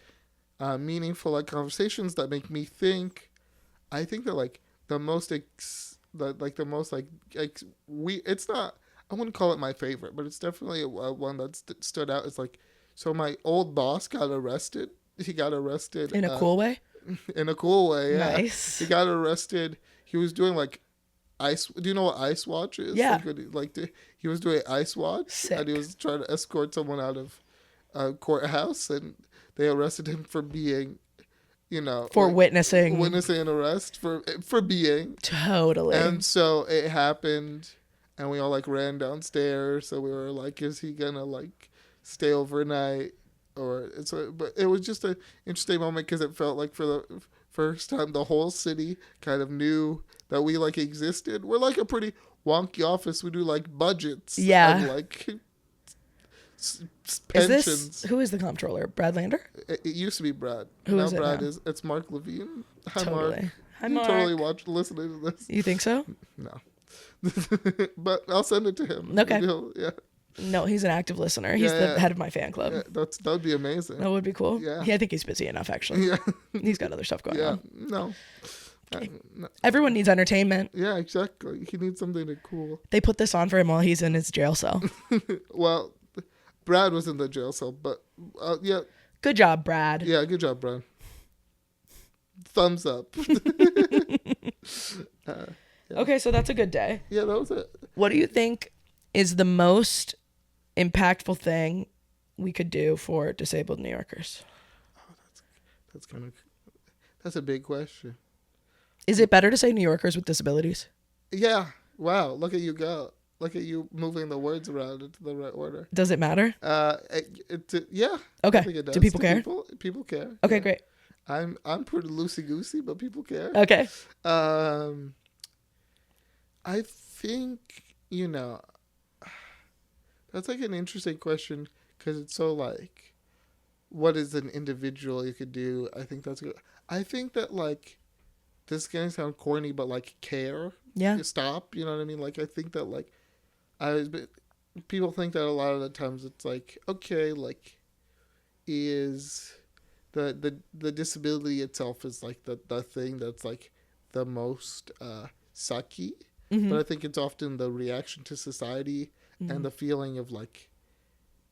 meaningful like conversations that make me think. I think that like the most it's not, I wouldn't call it my favorite, but it's definitely one that stood out. It's like, so my old boss got arrested. He got arrested in a cool way. In a cool way, yeah. Nice. He got arrested. He was doing like ice. Do you know what ice watch is? Yeah. He was doing ice watch. Sick. And he was trying to escort someone out of a courthouse, and they arrested him for being, for witnessing an arrest for being. Totally. And so it happened, and we all like ran downstairs. So we were like, is he gonna like stay overnight? But it was just an interesting moment because it felt like for the first time the whole city kind of knew that we like existed. We're like a pretty wonky office. We do like budgets. Yeah. And like pensions. Who is the comptroller? Brad Lander? It used to be Brad. Who now is it Brad now? It's Mark Levine. Hi, Totally. Mark. Hi, Mark. Totally listening to this. You think so? No. But I'll send it to him. Okay. Yeah. No, he's an active listener. He's the head of my fan club. Yeah, that would be amazing. That would be cool. Yeah. I think he's busy enough, actually. Yeah. He's got other stuff going on. No. Everyone needs entertainment. Yeah, exactly. He needs something to cool. They put this on for him while he's in his jail cell. Well, Brad was in the jail cell, but yeah. Good job, Brad. Yeah, good job, Brad. Thumbs up. Yeah. Okay, so that's a good day. Yeah, that was it. What do you think is the most impactful thing we could do for disabled New Yorkers? Oh, that's a big question. Is it better to say New Yorkers with disabilities? Yeah. Wow. Look at you go. Look at you moving the words around into the right order. Does it matter? Yeah. Okay. I think it does. Do people care? People care. Okay, yeah. great. I'm pretty loosey goosey, but people care. Okay. I think that's like an interesting question because it's so like, what is an individual you could do? I think that's good. I think that like, this is gonna sound corny, but like care. Yeah. Stop. You know what I mean? Like I think that like, people think that a lot of the times it's like, okay, like, is the disability itself is like the thing that's like the most sucky. Mm-hmm. But I think it's often the reaction to society and the feeling of like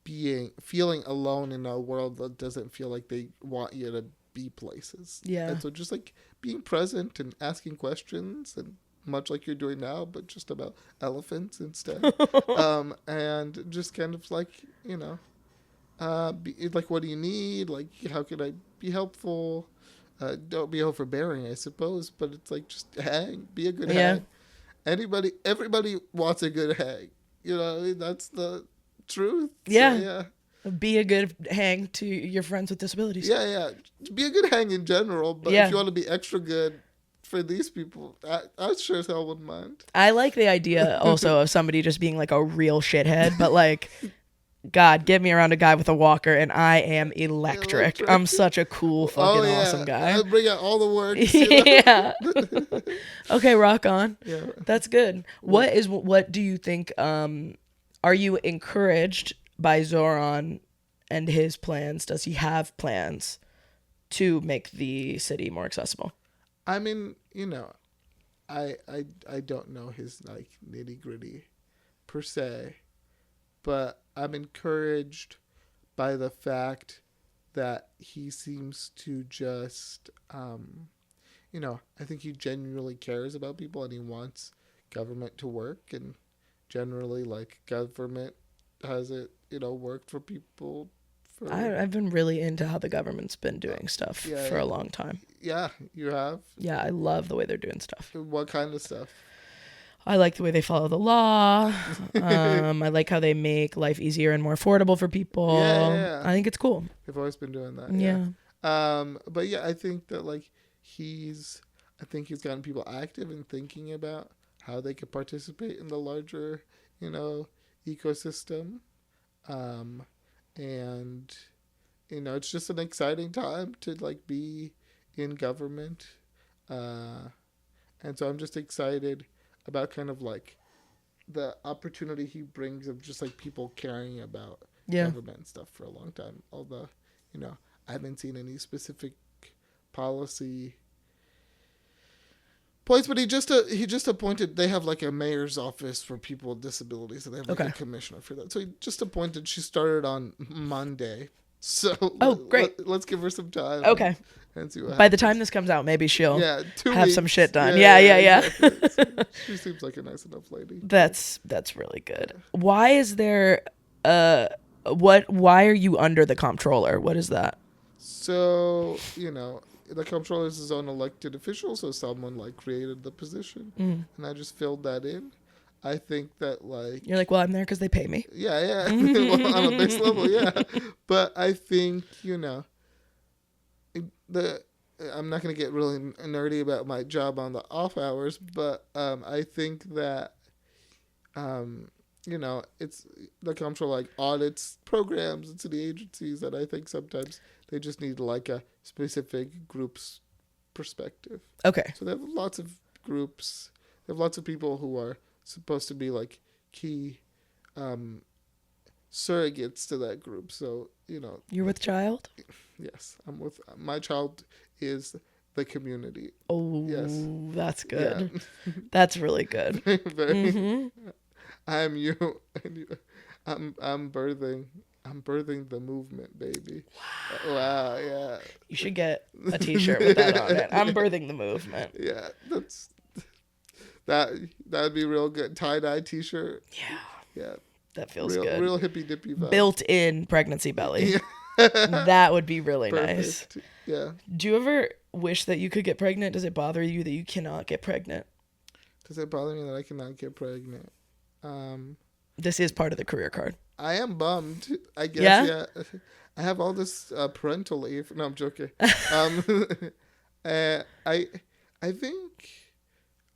feeling alone in a world that doesn't feel like they want you to be places. Yeah. And so just like being present and asking questions, and much like you're doing now, but just about elephants instead. And just kind of like, like, what do you need? Like, how can I be helpful? Don't be overbearing, I suppose, but it's like, just hang, be a good hang. Everybody wants a good hang. That's the truth. Yeah. So, yeah. Be a good hang to your friends with disabilities. Yeah. Be a good hang in general, but if you want to be extra good for these people, I sure as hell wouldn't mind. I like the idea also of somebody just being like a real shithead, but like, God, get me around a guy with a walker and I am electric. I'm such a cool, fucking awesome guy. I bring out all the words. Yeah. Okay, rock on. Yeah. That's good. What do you think, are you encouraged by Zoran and his plans? Does he have plans to make the city more accessible? I mean, I don't know his like nitty gritty per se, but I'm encouraged by the fact that he seems to just, I think he genuinely cares about people and he wants government to work, and generally like government has it, worked for people. I've been really into how the government's been doing stuff for a long time. Yeah, you have? Yeah, I love the way they're doing stuff. What kind of stuff? I like the way they follow the law. I like how they make life easier and more affordable for people. Yeah. I think it's cool. They've always been doing that. Yeah. But yeah, I think that like he's gotten people active and thinking about how they could participate in the larger, ecosystem. And it's just an exciting time to like be in government. And so I'm just excited about kind of like the opportunity he brings of just like people caring about government and stuff for a long time. Although, I haven't seen any specific policy points, but he just appointed, they have like a mayor's office for people with disabilities, and they have like a commissioner for that. So he just appointed, she started on Monday. So great. Let's give her some time. Okay. And see what happens. By the time this comes out, maybe she'll have some shit done. Yeah. Exactly. She seems like a nice enough lady. That's really good. Why is there why are you under the comptroller? What is that? So, the comptroller is his own elected official, so someone like created the position, and I just filled that in. I think that like, you're like, well, I'm there because they pay me. Yeah. Well, on a base level, yeah. But I think I'm not going to get really nerdy about my job on the off hours, but I think that it's the comptroller like audits programs and city agencies that I think sometimes they just need like a specific group's perspective. Okay. So they have lots of groups. They have lots of people who are supposed to be like key surrogates to that group. So, You're with child? Yes. I'm with, my child is the community. Oh, yes. That's good. Yeah. That's really good. I'm you. I'm birthing the movement, baby. Wow, yeah. You should get a t-shirt with that on it. I'm birthing the movement. Yeah, that'd be real good. Tie-dye t-shirt. Yeah. That feels good. Real hippy dippy vibe. Built-in pregnancy belly. Yeah. That would be really nice. Yeah. Do you ever wish that you could get pregnant? Does it bother you that you cannot get pregnant? Does it bother me that I cannot get pregnant? This is part of the career card. I am bummed, I guess. Yeah. I have all this parental leave. No, I'm joking. I think,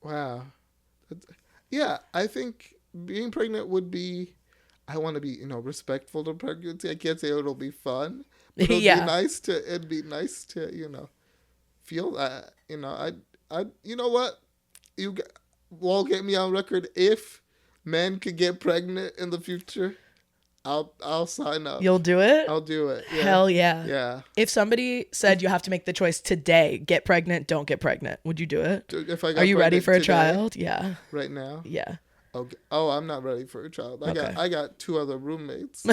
wow. Yeah, I think being pregnant would be, I want to be, respectful to pregnancy. I can't say it'll be fun, but it'd be nice to, feel that, you know what? You won't get me on record. If men could get pregnant in the future, I'll sign up. You'll do it? I'll do it. Yeah. Hell yeah. Yeah. If somebody said you have to make the choice today, get pregnant, don't get pregnant, would you do it? If I got Are you ready for a today, child? Yeah. Right now? Yeah. Okay. Oh, I'm not ready for a child. I got 2 other roommates.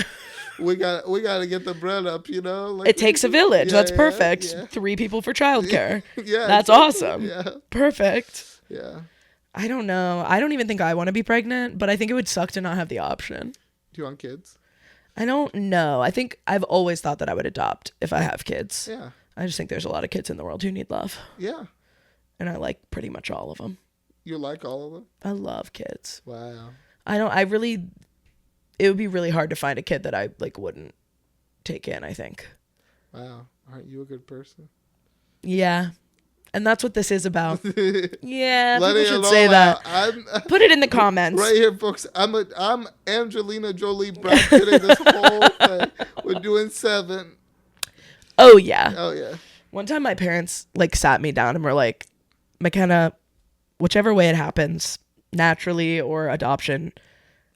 we got to get the bread up, Like it takes a village. That's perfect. Yeah. 3 people for childcare. Yeah. That's awesome. Yeah. Perfect. Yeah. I don't know. I don't even think I want to be pregnant, but I think it would suck to not have the option. Do you want kids? I don't know. I think I've always thought that I would adopt if I have kids. Yeah. I just think there's a lot of kids in the world who need love. Yeah. And I like pretty much all of them. You like all of them? I love kids. Wow. It would be really hard to find a kid that I wouldn't take in, I think. Wow. Aren't you a good person? Yeah. And that's what this is about. Yeah, people should say that. Put it in the comments. Right here, folks. I'm Angelina Jolie Brad Pitt this whole thing. We're doing 7. Oh, yeah. Oh, yeah. One time my parents sat me down and were like, McKenna, whichever way it happens, naturally or adoption,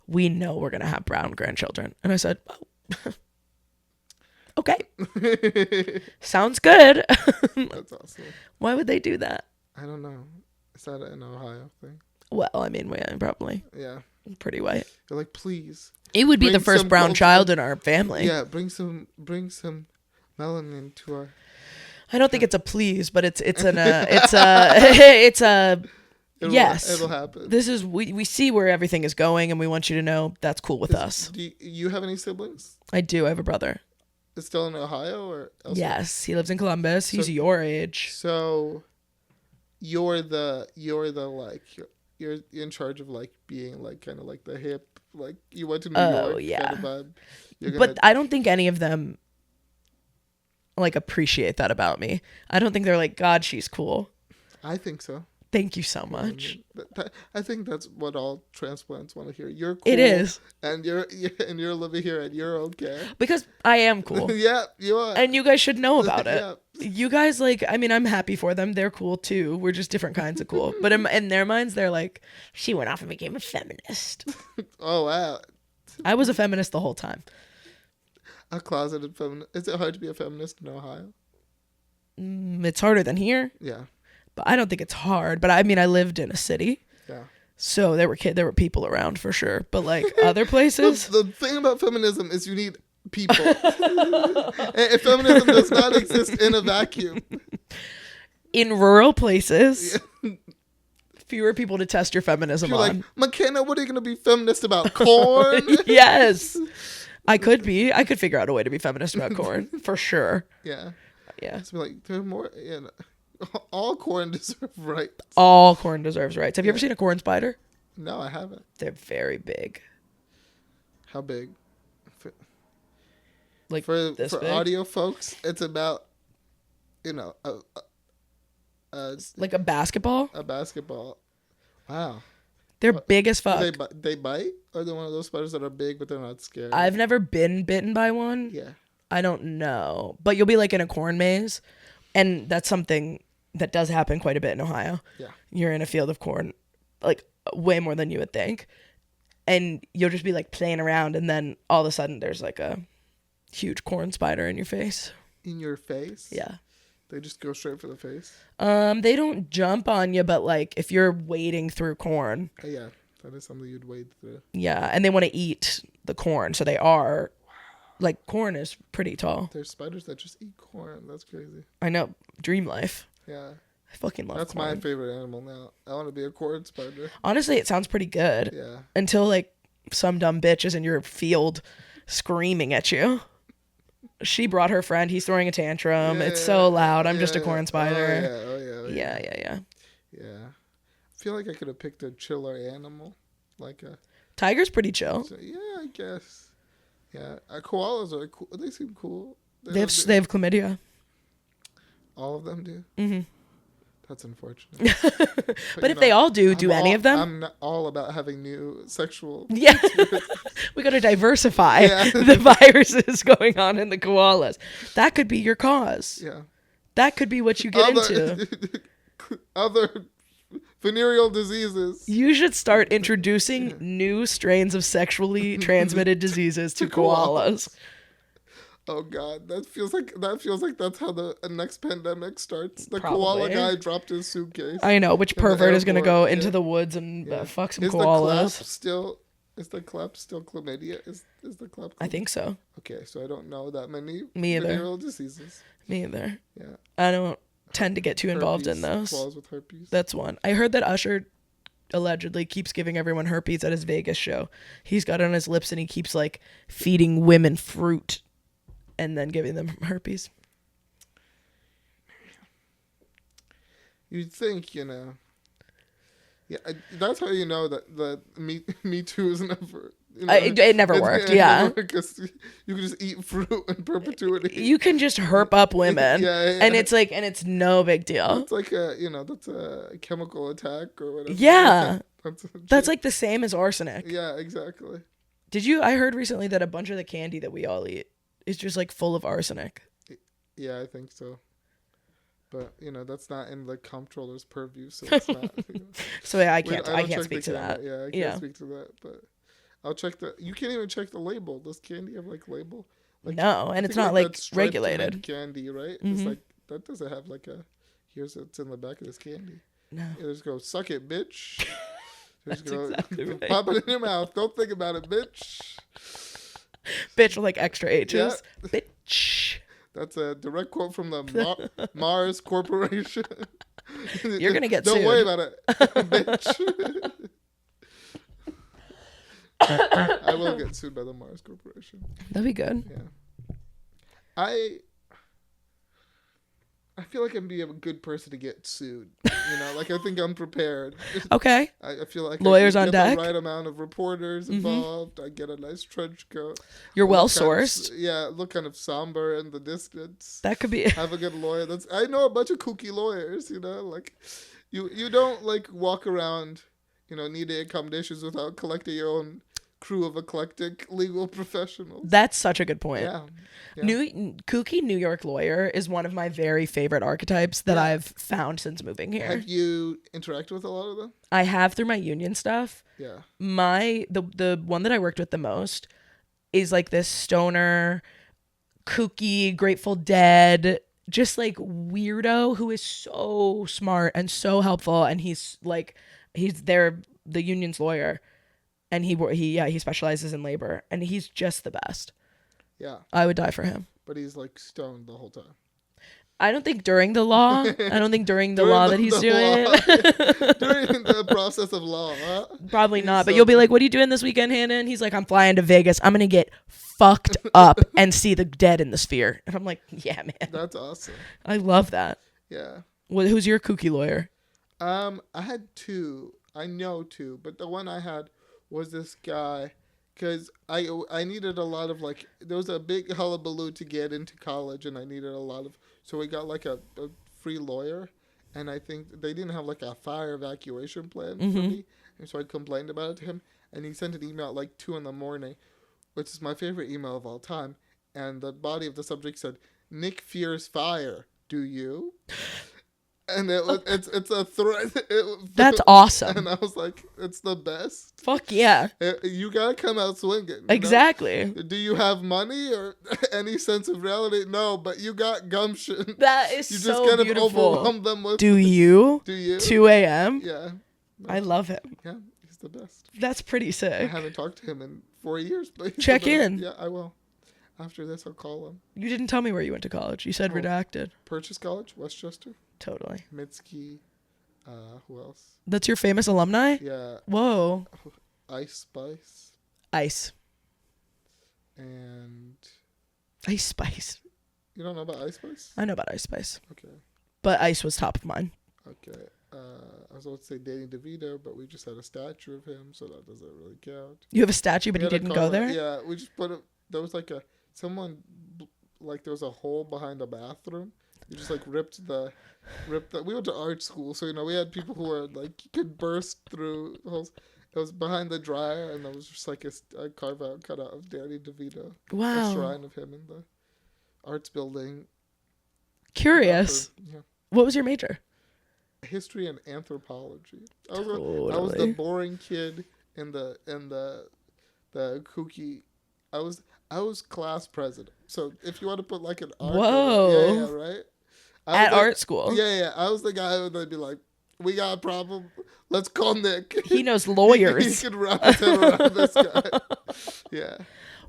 we know we're going to have brown grandchildren. And I said, oh. Okay. Sounds good. That's awesome. Why would they do that? I don't know. Is that an Ohio thing? Well, I mean, probably. Yeah. Pretty white. They're like, please. It would be the first brown child in our family. Yeah, bring some melanin to our. I don't think it's a please, but it's yes. It'll happen. This is we see where everything is going, and we want you to know that's cool with us. Do you have any siblings? I do. I have a brother. Is still in Ohio or elsewhere? Yes, he lives in Columbus. He's your age. So you're in charge of being kind of the hip, you went to New York. Oh yeah. Kind of vibe. But I don't think any of them appreciate that about me. I don't think they're like, God, she's cool. I think so. Thank you so much. I think that's what all transplants want to hear. You're cool. It is. And you're living here and you're okay. Because I am cool. Yeah, you are. And you guys should know about it. Yeah. You guys I'm happy for them. They're cool too. We're just different kinds of cool. But in their minds, they're like, she went off and became a feminist. Oh, wow. I was a feminist the whole time. A closeted feminist. Is it hard to be a feminist in Ohio? It's harder than here. Yeah. But I don't think it's hard. But I mean, I lived in a city. Yeah. So there were people around for sure. But other places. The thing about feminism is you need people. And feminism does not exist in a vacuum. In rural places. Yeah. Fewer people to test your feminism on. Like, McKenna, what are you going to be feminist about? Corn? Yes. I could be. I could figure out a way to be feminist about corn. For sure. Yeah. Yeah. It's they're more... all corn deserves rights. All corn deserves rights. Have you ever seen a corn spider? No, I haven't. They're very big. How big? For big? audio folks, it's about, like a basketball? A basketball. Wow. They're big as fuck. They bite? Or are they one of those spiders that are big but they're not scary? I've never been bitten by one. Yeah. I don't know. But you'll be in a corn maze. And that's something that does happen quite a bit in Ohio. Yeah. You're in a field of corn, way more than you would think. And you'll just be playing around, and then all of a sudden there's a huge corn spider in your face. In your face? Yeah. They just go straight for the face? They don't jump on you, but if you're wading through corn. Yeah, that is something you'd wade through. Yeah, and they want to eat the corn, so they are. Corn is pretty tall. There's spiders that just eat corn. That's crazy. I know. Dream life. Yeah. I fucking love That's corn. my favorite animal now. I want to be a corn spider. Honestly, it sounds pretty good. Yeah. Until some dumb bitch is in your field screaming at you. She brought her friend. He's throwing a tantrum. It's so loud. I'm just a corn spider. Yeah. I feel like I could have picked a chiller animal, like a tiger's pretty chill. So, yeah, I guess. Yeah, koalas are cool. They seem cool. They have chlamydia. All of them do. Mm-hmm. That's unfortunate. But if they all do any of them? I'm not all about having new sexual. Yeah. We got to diversify the viruses going on in the koalas. That could be your cause. Yeah. That could be what you get into. Other venereal diseases. You should start introducing new strains of sexually transmitted diseases to koalas. Oh God, that feels like that's how the next pandemic starts. The Probably. Koala guy dropped his suitcase. I know. Which pervert is going to go into the woods and fuck some koalas? Is the klep still chlamydia? Is the klep? I think so. Okay, so I don't know that many venereal diseases. Me either. Yeah. I don't tend to get too involved in those. Claws with herpes. That's one. I heard that Usher allegedly keeps giving everyone herpes at his Vegas show. He's got it on his lips and he keeps like feeding women fruit and then giving them herpes. You'd think, Yeah, that's how you know that the Me Too is never. It never worked. Yeah, because you can just eat fruit in perpetuity. You can just herp up women, and it's no big deal. It's like that's a chemical attack or whatever. Yeah, that's like the same as arsenic. Yeah, exactly. I heard recently that a bunch of the candy that we all eat is just like full of arsenic. Yeah, I think so. But that's not in the comptroller's purview, so it's not. So yeah, I can't speak to that. Yeah, I can't speak to that. But I'll check you can't even check the label. Does candy have like label? Like, no, and it's not like regulated. Candy, right? Mm-hmm. It's like that doesn't have like here's what's in the back of this candy. No. You just go suck it, bitch. That's exactly right. Pop it in your mouth. Don't think about it, bitch. Bitch with like extra H's. Yeah. Bitch. That's a direct quote from the Mars Corporation. You're going to get sued. Don't worry about it, bitch. I will get sued by the Mars Corporation. That'd be good. Yeah. I feel like I'd be a good person to get sued. Like I think I'm prepared. Okay. I feel like lawyers I on deck. The right amount of reporters involved. I get a nice trench coat. You're well sourced. Look kind of somber in the distance. That could be. Have a good lawyer. I know a bunch of kooky lawyers. Like you don't like walk around, needing accommodations without collecting your own crew of eclectic legal professionals. That's such a good point. Yeah. Kooky New York lawyer is one of my very favorite archetypes that I've found since moving here. Have you interacted with a lot of them? I have through my union stuff. Yeah. The one that I worked with the most is like this stoner, kooky, Grateful Dead, just like weirdo who is so smart and so helpful, and he's the union's lawyer. And he specializes in labor, and he's just the best. Yeah. I would die for him. But he's like stoned the whole time. I don't think during the law. That he's doing it. During the process of law. Huh? Probably not. But you'll be like, what are you doing this weekend, Hannah? And he's like, I'm flying to Vegas. I'm going to get fucked up and see the dead in the sphere. And I'm like, yeah, man. That's awesome. I love that. Yeah. Who's your kooky lawyer? I had two. I know two. But the one I had was this guy, because I needed a lot of there was a big hullabaloo to get into college, and I needed a lot of, so we got a free lawyer, and I think they didn't have a fire evacuation plan for me, and so I complained about it to him, and he sent an email at 2 a.m, which is my favorite email of all time, and the body of the subject said, "Nick fears fire, do you?" And it's a threat. That's awesome. And I was like, it's the best. Fuck yeah. You gotta come out swinging. Exactly. Do you have money or any sense of reality? No, but you got gumption. That is you so just kind beautiful. of overwhelm them with. Do you? 2 a.m.? Yeah. I love him. Yeah, he's the best. That's pretty sick. I haven't talked to him in 4 years, but check in. Yeah, I will. After this, I'll call him. You didn't tell me where you went to college. You said redacted. Purchase College, Westchester. Totally. Mitski. Who else? That's your famous alumni? Yeah. Whoa. Ice Spice. Ice. And Ice Spice. You don't know about Ice Spice? I know about Ice Spice. Okay. But Ice was top of mind. Okay. I was about to say Danny DeVito, but we just had a statue of him, so that doesn't really count. You have a statue, but you didn't go there? Yeah, we just put it. There was like there was a hole behind the bathroom. You just like ripped the. We went to art school, so we had people who were like you could burst through holes. It was behind the dryer, and there was just like a cut out of Danny DeVito. Wow. A shrine of him in the arts building. Curious. Yeah. What was your major? History and anthropology. I Totally. was the boring kid in the kooky. I was class president. So if you want to put like an art, whoa, right. At art school. Yeah. I was the guy who would be like, "We got a problem. Let's call Nick. He knows lawyers. He can wrap his head around this guy." Yeah.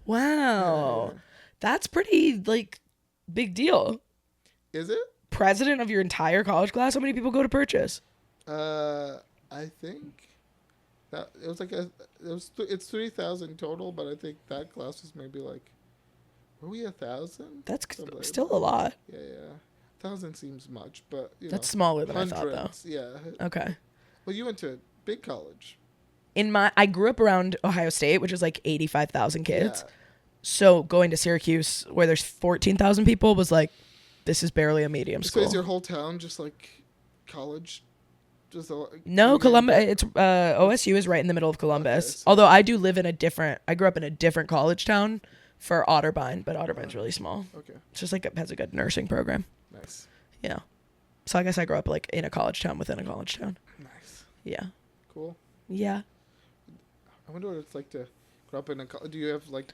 Wow, that's pretty like big deal. Is it? President of your entire college class? How many people go to Purchase? I think that it was like it's 3,000 total, but I think that class was maybe like, were we 1,000? That's still a lot. Yeah. 1,000 seems much, but that's smaller than hundreds, I thought, though. Yeah. Okay. Well, you went to a big college. I grew up around Ohio State, which is like 85,000 kids. Yeah. So going to Syracuse, where there's 14,000 people, was like, this is barely a medium school. So is your whole town just like college? No, Columbus. It's OSU is right in the middle of Columbus. Okay, so although I do live in I grew up in a different college town for Otterbein, but Otterbein really small. Okay. It's just like it has a good nursing program. Nice. Yeah. So I guess I grew up like in a college town within a college town. Nice. Yeah. Cool. Yeah. I wonder what it's like to grow up in a. Do you have like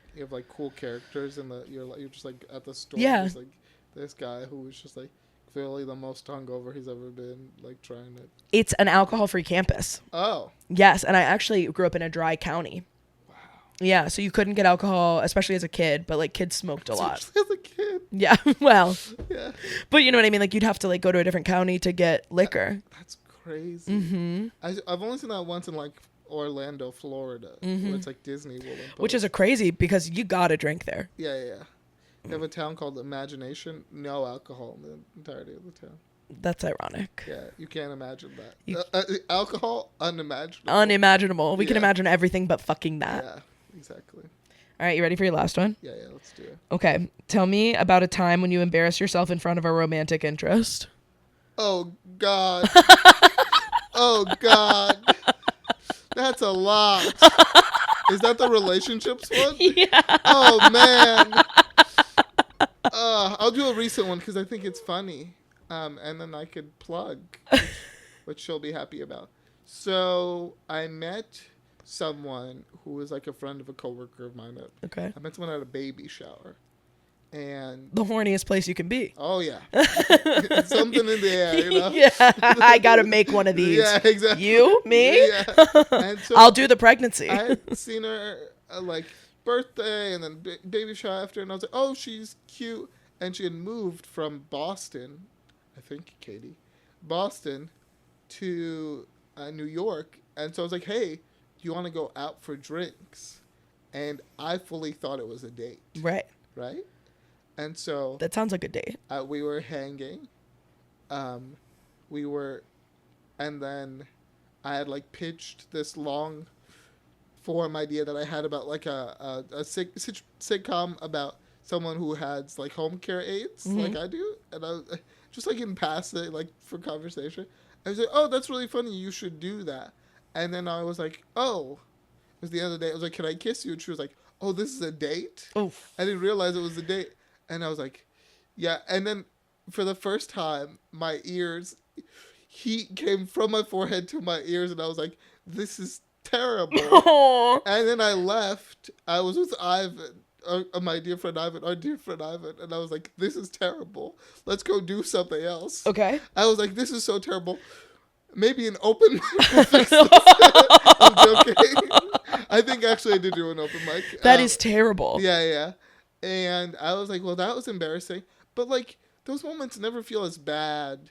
cool characters in you're just like at the store? Yeah. Just, like, this guy who was just like clearly the most hungover he's ever been, like trying it. It's an alcohol-free campus. Oh. Yes, and I actually grew up in a dry county. Wow. Yeah, so you couldn't get alcohol, especially as a kid, but like kids smoked a lot. Especially as a kid. Yeah, well. Yeah. But you know what I mean? Like you'd have to like go to a different county to get liquor. That's crazy. Mm-hmm. I've only seen that once in like Orlando, Florida, where it's like Disney World. Which is a crazy because you gotta drink there. Yeah. They have a town called Imagination. No alcohol in the entirety of the town. That's ironic. Yeah, you can't imagine that. Alcohol, unimaginable. Unimaginable. We can imagine everything but fucking that. Yeah, exactly. All right, you ready for your last one? Yeah, let's do it. Okay, tell me about a time when you embarrassed yourself in front of a romantic interest. Oh, God. Oh, God. That's a lot. Is that the relationships one? Yeah. Oh, man. I'll do a recent one because I think it's funny. And then I could plug, which she'll be happy about. So I met someone who was like a friend of a coworker of mine. Okay. I met someone at a baby shower. And the horniest place you can be. Oh, yeah. Something in the air, you know? Yeah, I got to make one of these. Yeah, exactly. You? Me? Yeah. And so I'll do the pregnancy. I had seen her, like, birthday and then baby shower after, and I was like, oh, she's cute. And she had moved from Boston, I think, Katie, Boston to New York. And so I was like, hey, do you want to go out for drinks? And I fully thought it was a date. Right. And so that sounds like a date. We were hanging. And then I had like pitched this long form idea that I had about like a sitcom about someone who has like home care aides, like I do. And I was just like in passing, like for conversation. I was like, oh, that's really funny. You should do that. And then I was like, oh, it was the other day. I was like, can I kiss you? And she was like, oh, this is a date? Oof. I didn't realize it was a date. And I was like, yeah. And then for the first time, my ears, heat came from my forehead to my ears. And I was like, this is terrible. Aww. And then I left. I was with Ivan, my dear friend Ivan, our dear friend Ivan. And I was like, this is terrible. Let's go do something else. Okay. I was like, this is so terrible. Maybe an open mic will fix this. I'm joking. I think actually I did do an open mic. That is terrible. Yeah. And I was like, well, that was embarrassing. But, like, those moments never feel as bad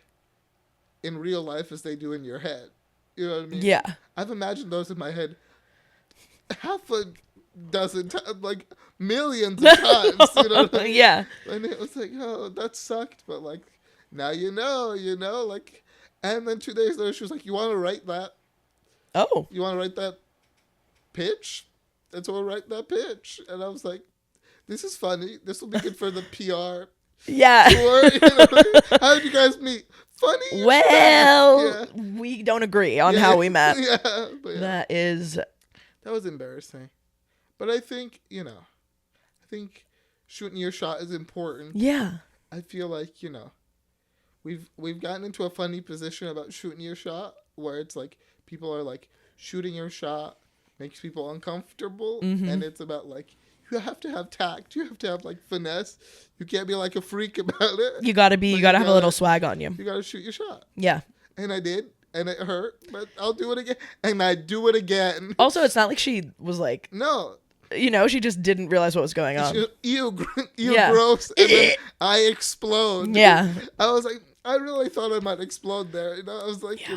in real life as they do in your head. You know what I mean? Yeah. I've imagined those in my head half a like millions of times. You know what I mean? Yeah. And it was like, oh, that sucked. But like, now you know, like, and then 2 days later, she was like, you want to write that? Oh. You want to write that pitch? And so I write that pitch. And I was like, this is funny. This will be good for the PR. Yeah. Tour. You know? How did you guys meet? Funny. Well, we don't agree on how we met. Yeah. That was embarrassing. But I think, shooting your shot is important. Yeah. I feel like, we've gotten into a funny position about shooting your shot where it's like people are like shooting your shot makes people uncomfortable, and it's about like you have to have tact, you have to have like finesse, you can't be like a freak about it. You gotta have a little swag on you. You gotta shoot your shot. Yeah. And I did, and it hurt, but I'll do it again, and I do it again. Also, it's not like she was like, no. She just didn't realize what was going on. Ew, gross, and then I explode. Yeah. I was like, I really thought I might explode there. I was like,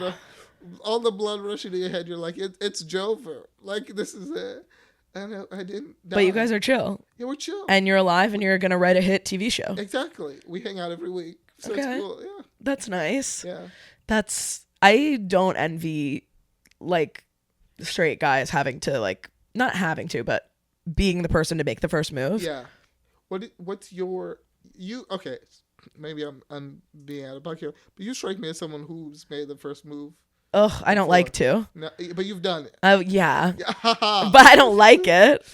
all the blood rushing to your head. You're like, it's Jover. Like, this is it. And I didn't die. But you guys are chill. Yeah, we're chill. And you're alive, and you're going to write a hit TV show. Exactly. We hang out every week. So it's cool. Yeah. That's nice. Yeah. I don't envy, like, straight guys having to, like, not having to, but being the person to make the first move. Yeah. What's your okay? Maybe I'm being out of pocket, but you strike me as someone who's made the first move. Ugh, I don't like to. No, but you've done it. Oh yeah. But I don't like it,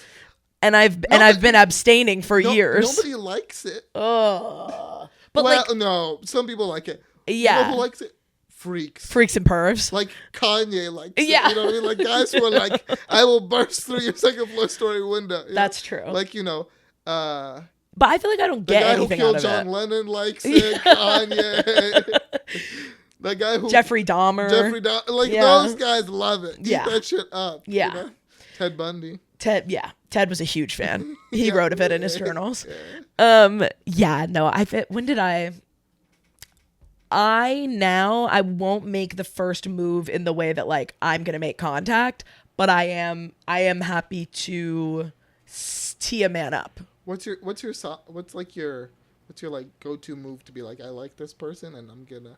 and I've been abstaining for years. Nobody likes it. Ugh. But well, no, some people like it. Yeah. You know who likes it? Freaks and pervs. Like Kanye likes it. Yeah. You know what I mean? Like guys who are like, I will burst through your second floor story window. That's true. Like, but I feel like I don't get anything out of John it. Lennon likes it. Kanye. The guy who Jeffrey Dahmer. Like those guys love it. Keep that shit up. Yeah. Ted Bundy. Ted was a huge fan. He wrote of it in his journals. Yeah. When did I won't make the first move in the way that like I'm gonna make contact, but I am happy to tee a man up. What's your like go-to move to be like, I like this person and I'm gonna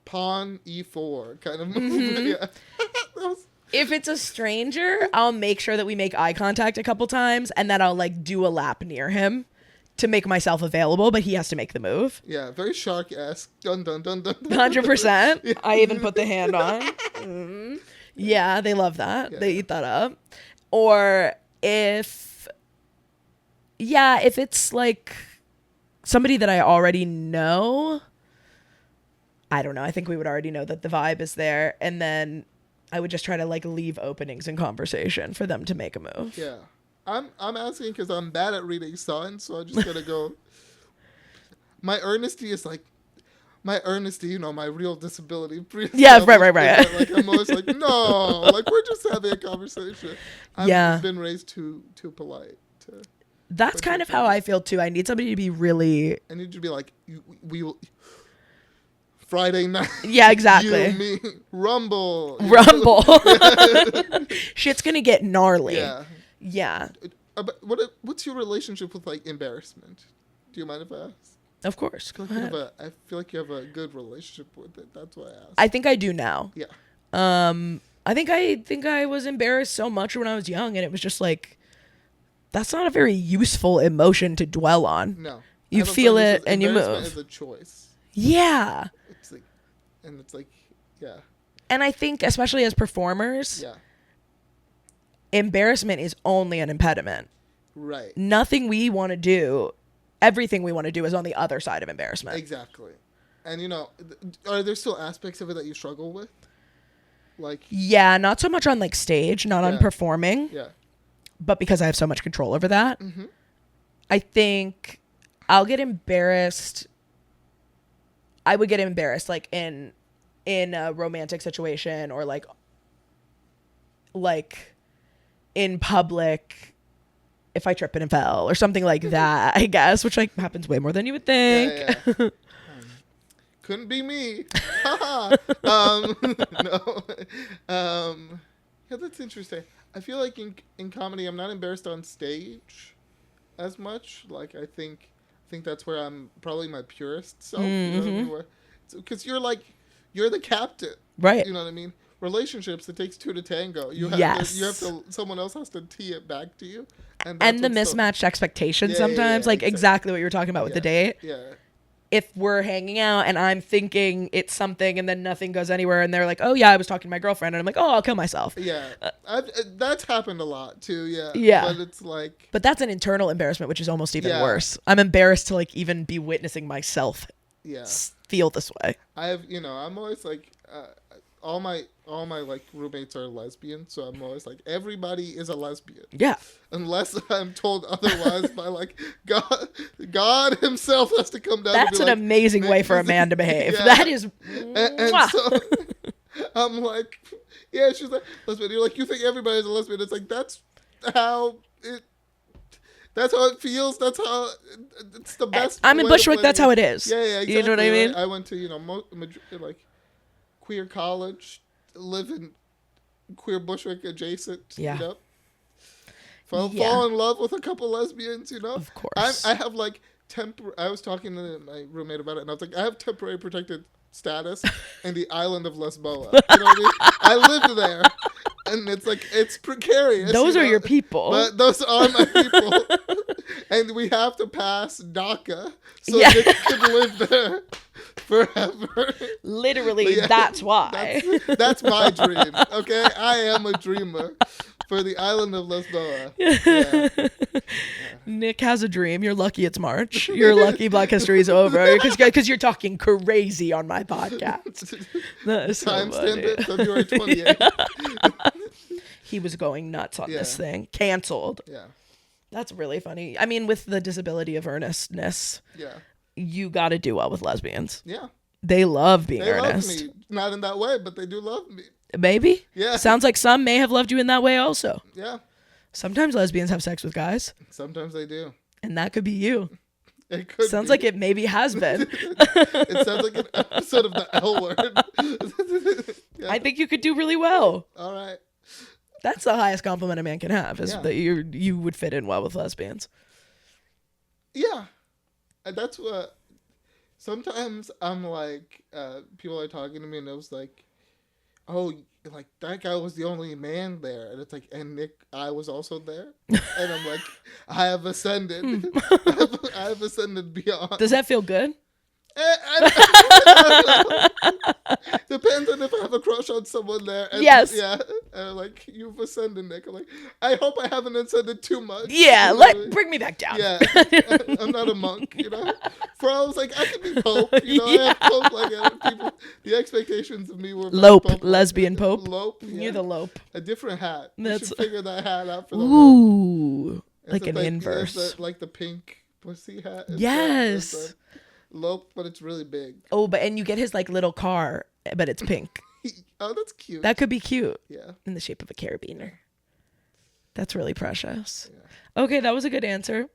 pawn E4 kind of move. Yeah. If it's a stranger, I'll make sure that we make eye contact a couple times, and then I'll like do a lap near him to make myself available, but he has to make the move. Yeah, very Shark-esque. Dun, dun, dun, dun, dun. 100%. Yeah. I even put the hand on. Yeah, they love that. Yeah. They eat that up. Or if it's like somebody that I already know, I don't know. I think we would already know that the vibe is there. And then I would just try to like leave openings in conversation for them to make a move. Yeah. I'm asking because I'm bad at reading signs, so I'm just gonna go. My earnesty is like, my real disability. Yeah, right. Like I'm always like, no, like we're just having a conversation. I've been raised too polite. That's kind of how I feel too. I need somebody to be really. I need to be like, we will. Friday night. Yeah, exactly. You, me, Rumble. Shit's gonna get gnarly. Yeah. Yeah. What's your relationship with like embarrassment? Do you mind if I ask? Of course. Go ahead. I feel like you have a good relationship with it. That's why I asked. I think I do now. Yeah. I think I was embarrassed so much when I was young, and it was just like, that's not a very useful emotion to dwell on. No. You feel it and you move. Embarrassment is a choice. Yeah. It's like, yeah. And I think, especially as performers, embarrassment is only an impediment. Right. Nothing we want to do, everything we want to do is on the other side of embarrassment. Exactly. And, are there still aspects of it that you struggle with? Like. Yeah, not so much on like stage, not on performing. Yeah. But because I have so much control over that, I think I'll get embarrassed. I would get embarrassed like in a romantic situation or like in public if I trip and fell or something like that, I guess, which like happens way more than you would think. Yeah. Couldn't be me. No. Yeah, that's interesting. I feel like in comedy, I'm not embarrassed on stage as much. Like I think that's where I'm probably my purest self. You know what I mean? Because you're the captain, right? You know what I mean? Relationships, it takes two to tango. Someone else has to tee it back to you, and the mismatched expectations sometimes, like exactly what you were talking about with the date. Yeah. If we're hanging out and I'm thinking it's something and then nothing goes anywhere and they're like, oh yeah, I was talking to my girlfriend, and I'm like, oh, I'll kill myself. Yeah. That's happened a lot too. Yeah. Yeah. But it's like. But that's an internal embarrassment, which is almost even worse. I'm embarrassed to like even be witnessing myself. Feel this way. I'm always like, all my like roommates are lesbian, so I'm always like, everybody is a lesbian. Yeah. Unless I'm told otherwise by like God himself has to come down. That's an amazing way for a man to behave. Yeah. That is. And so I'm like, yeah, she's like, lesbian. You're like, you think everybody's a lesbian? It's like that's how it feels. That's how it's the best. I'm in Bushwick. That's how it is. Yeah, exactly. You know what I mean? I went to Madrid, queer college, live in queer Bushwick adjacent. Yeah. Fall in love with a couple lesbians. Of course. I have like I was talking to my roommate about it, and I was like, I have temporary protected status in the island of Lesboa. You know what I mean? I live there. And it's like, it's precarious. Those are your people. But those are my people. And we have to pass DACA so they can live there forever. Literally, that's why. That's my dream, okay? I am a dreamer for the island of Lesboa. Yeah. Nick has a dream. You're lucky it's March. You're lucky Black History is over because you're talking crazy on my podcast. That is so Timestamp it, February 28th. He was going nuts on this thing. Canceled. Yeah. That's really funny. I mean, with the disability of earnestness, you got to do well with lesbians. Yeah. They love being earnest. They love me. Not in that way, but they do love me. Maybe? Yeah. Sounds like some may have loved you in that way also. Yeah. Sometimes lesbians have sex with guys. Sometimes they do. And that could be you. It could sounds be. like it maybe has been. It sounds like an episode of the L Word. Yeah. I think you could do really well. All right. That's the highest compliment a man can have, is that you would fit in well with lesbians. Yeah. And that's what... Sometimes I'm like... people are talking to me and it was like... Oh, like, that guy was the only man there. And it's like, and Nick, I was also there. And I'm like, I have ascended. I have ascended beyond. Does that feel good? Depends on if I have a crush on someone there. And yes. Yeah. And like, you've ascended, Nick. I'm like, I hope I haven't ascended too much. Yeah. Bring me back down. Yeah. I'm not a monk, For I was like, I could be Pope. I have Pope like people. The expectations of me were Lope, lesbian Pope. Lope. Yeah. You're the Lope. A different hat. We should figure that hat out for the Ooh. Like an inverse. Like the pink pussy hat. Yes. Lope, but it's really big. Oh, and you get his like little car, but it's pink. Oh, that's cute. That could be cute. Yeah. In the shape of a carabiner. That's really precious. Yeah. Okay, that was a good answer.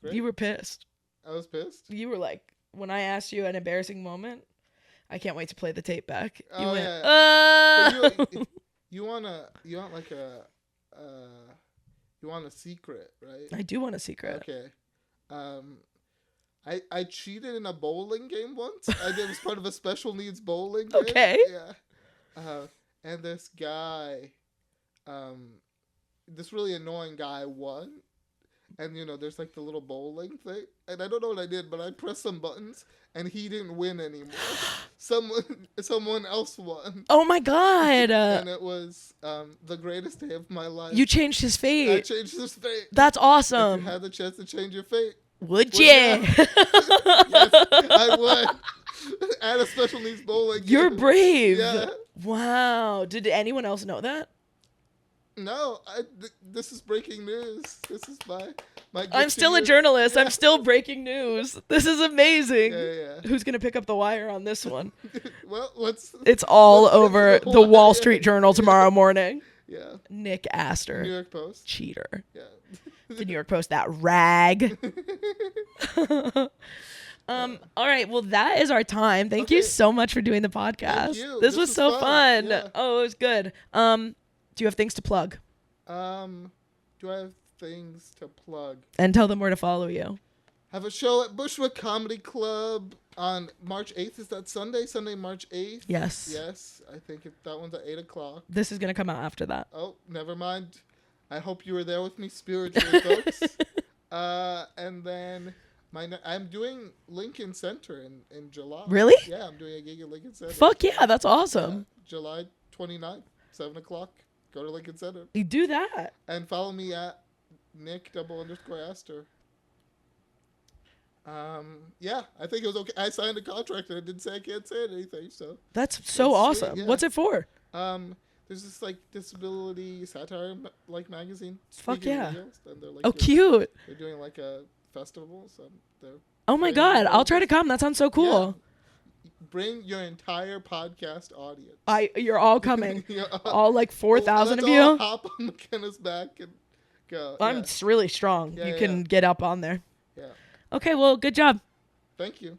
Great. You were pissed. I was pissed. You were like, when I asked you an embarrassing moment, I can't wait to play the tape back. You went, But you want a secret, right? I do want a secret. Okay. I cheated in a bowling game once. It was part of a special needs bowling game. Okay. Yeah. And this guy, this really annoying guy won. And, there's like the little bowling thing. And I don't know what I did, but I pressed some buttons and he didn't win anymore. Someone else won. Oh my God. And it was the greatest day of my life. You changed his fate. I changed his fate. That's awesome. If you had the chance to change your fate. Would you? Yes, I would. At a special needs bowling game. You're brave. Yeah. Wow. Did anyone else know that? No. This is breaking news. This is my I'm still a journalist. Yeah. I'm still breaking news. This is amazing. Yeah. Who's going to pick up the wire on this one? Well, it's all over the Wall Street Journal tomorrow morning. Yeah. Nick Astor. New York Post. Cheater. Yeah. The New York Post, that rag. All right. Well, that is our time. Thank you so much for doing the podcast. Thank you. This was so fun. Yeah. Oh, it was good. Do you have things to plug? Do I have things to plug? And tell them where to follow you. Have a show at Bushwick Comedy Club on March 8th. Is that Sunday? Sunday, March 8th? Yes. Yes. I think that one's at 8 o'clock. This is going to come out after that. Oh, never mind. I hope you were there with me spiritually, folks. And then I'm doing Lincoln Center in July. Really? Yeah, I'm doing a gig at Lincoln Center. Fuck yeah, that's awesome. July 29th, 7 o'clock. Go to Lincoln Center. You do that. And follow me at Nick_Astor. Yeah, I think it was okay. I signed a contract and I didn't say I can't say anything, so that's so awesome. Yeah. What's it for? There's this like disability satire like magazine. Fuck yeah. Deals, and they're, like, cute. They're doing like a festival, so they're. Oh my god, I'll try to come. That sounds so cool. Yeah. Bring your entire podcast audience. You're all coming. All like 4,000 of you. All hop on McKenna's back and go. I'm really strong. You can get up on there. Yeah. Okay, well, good job. Thank you.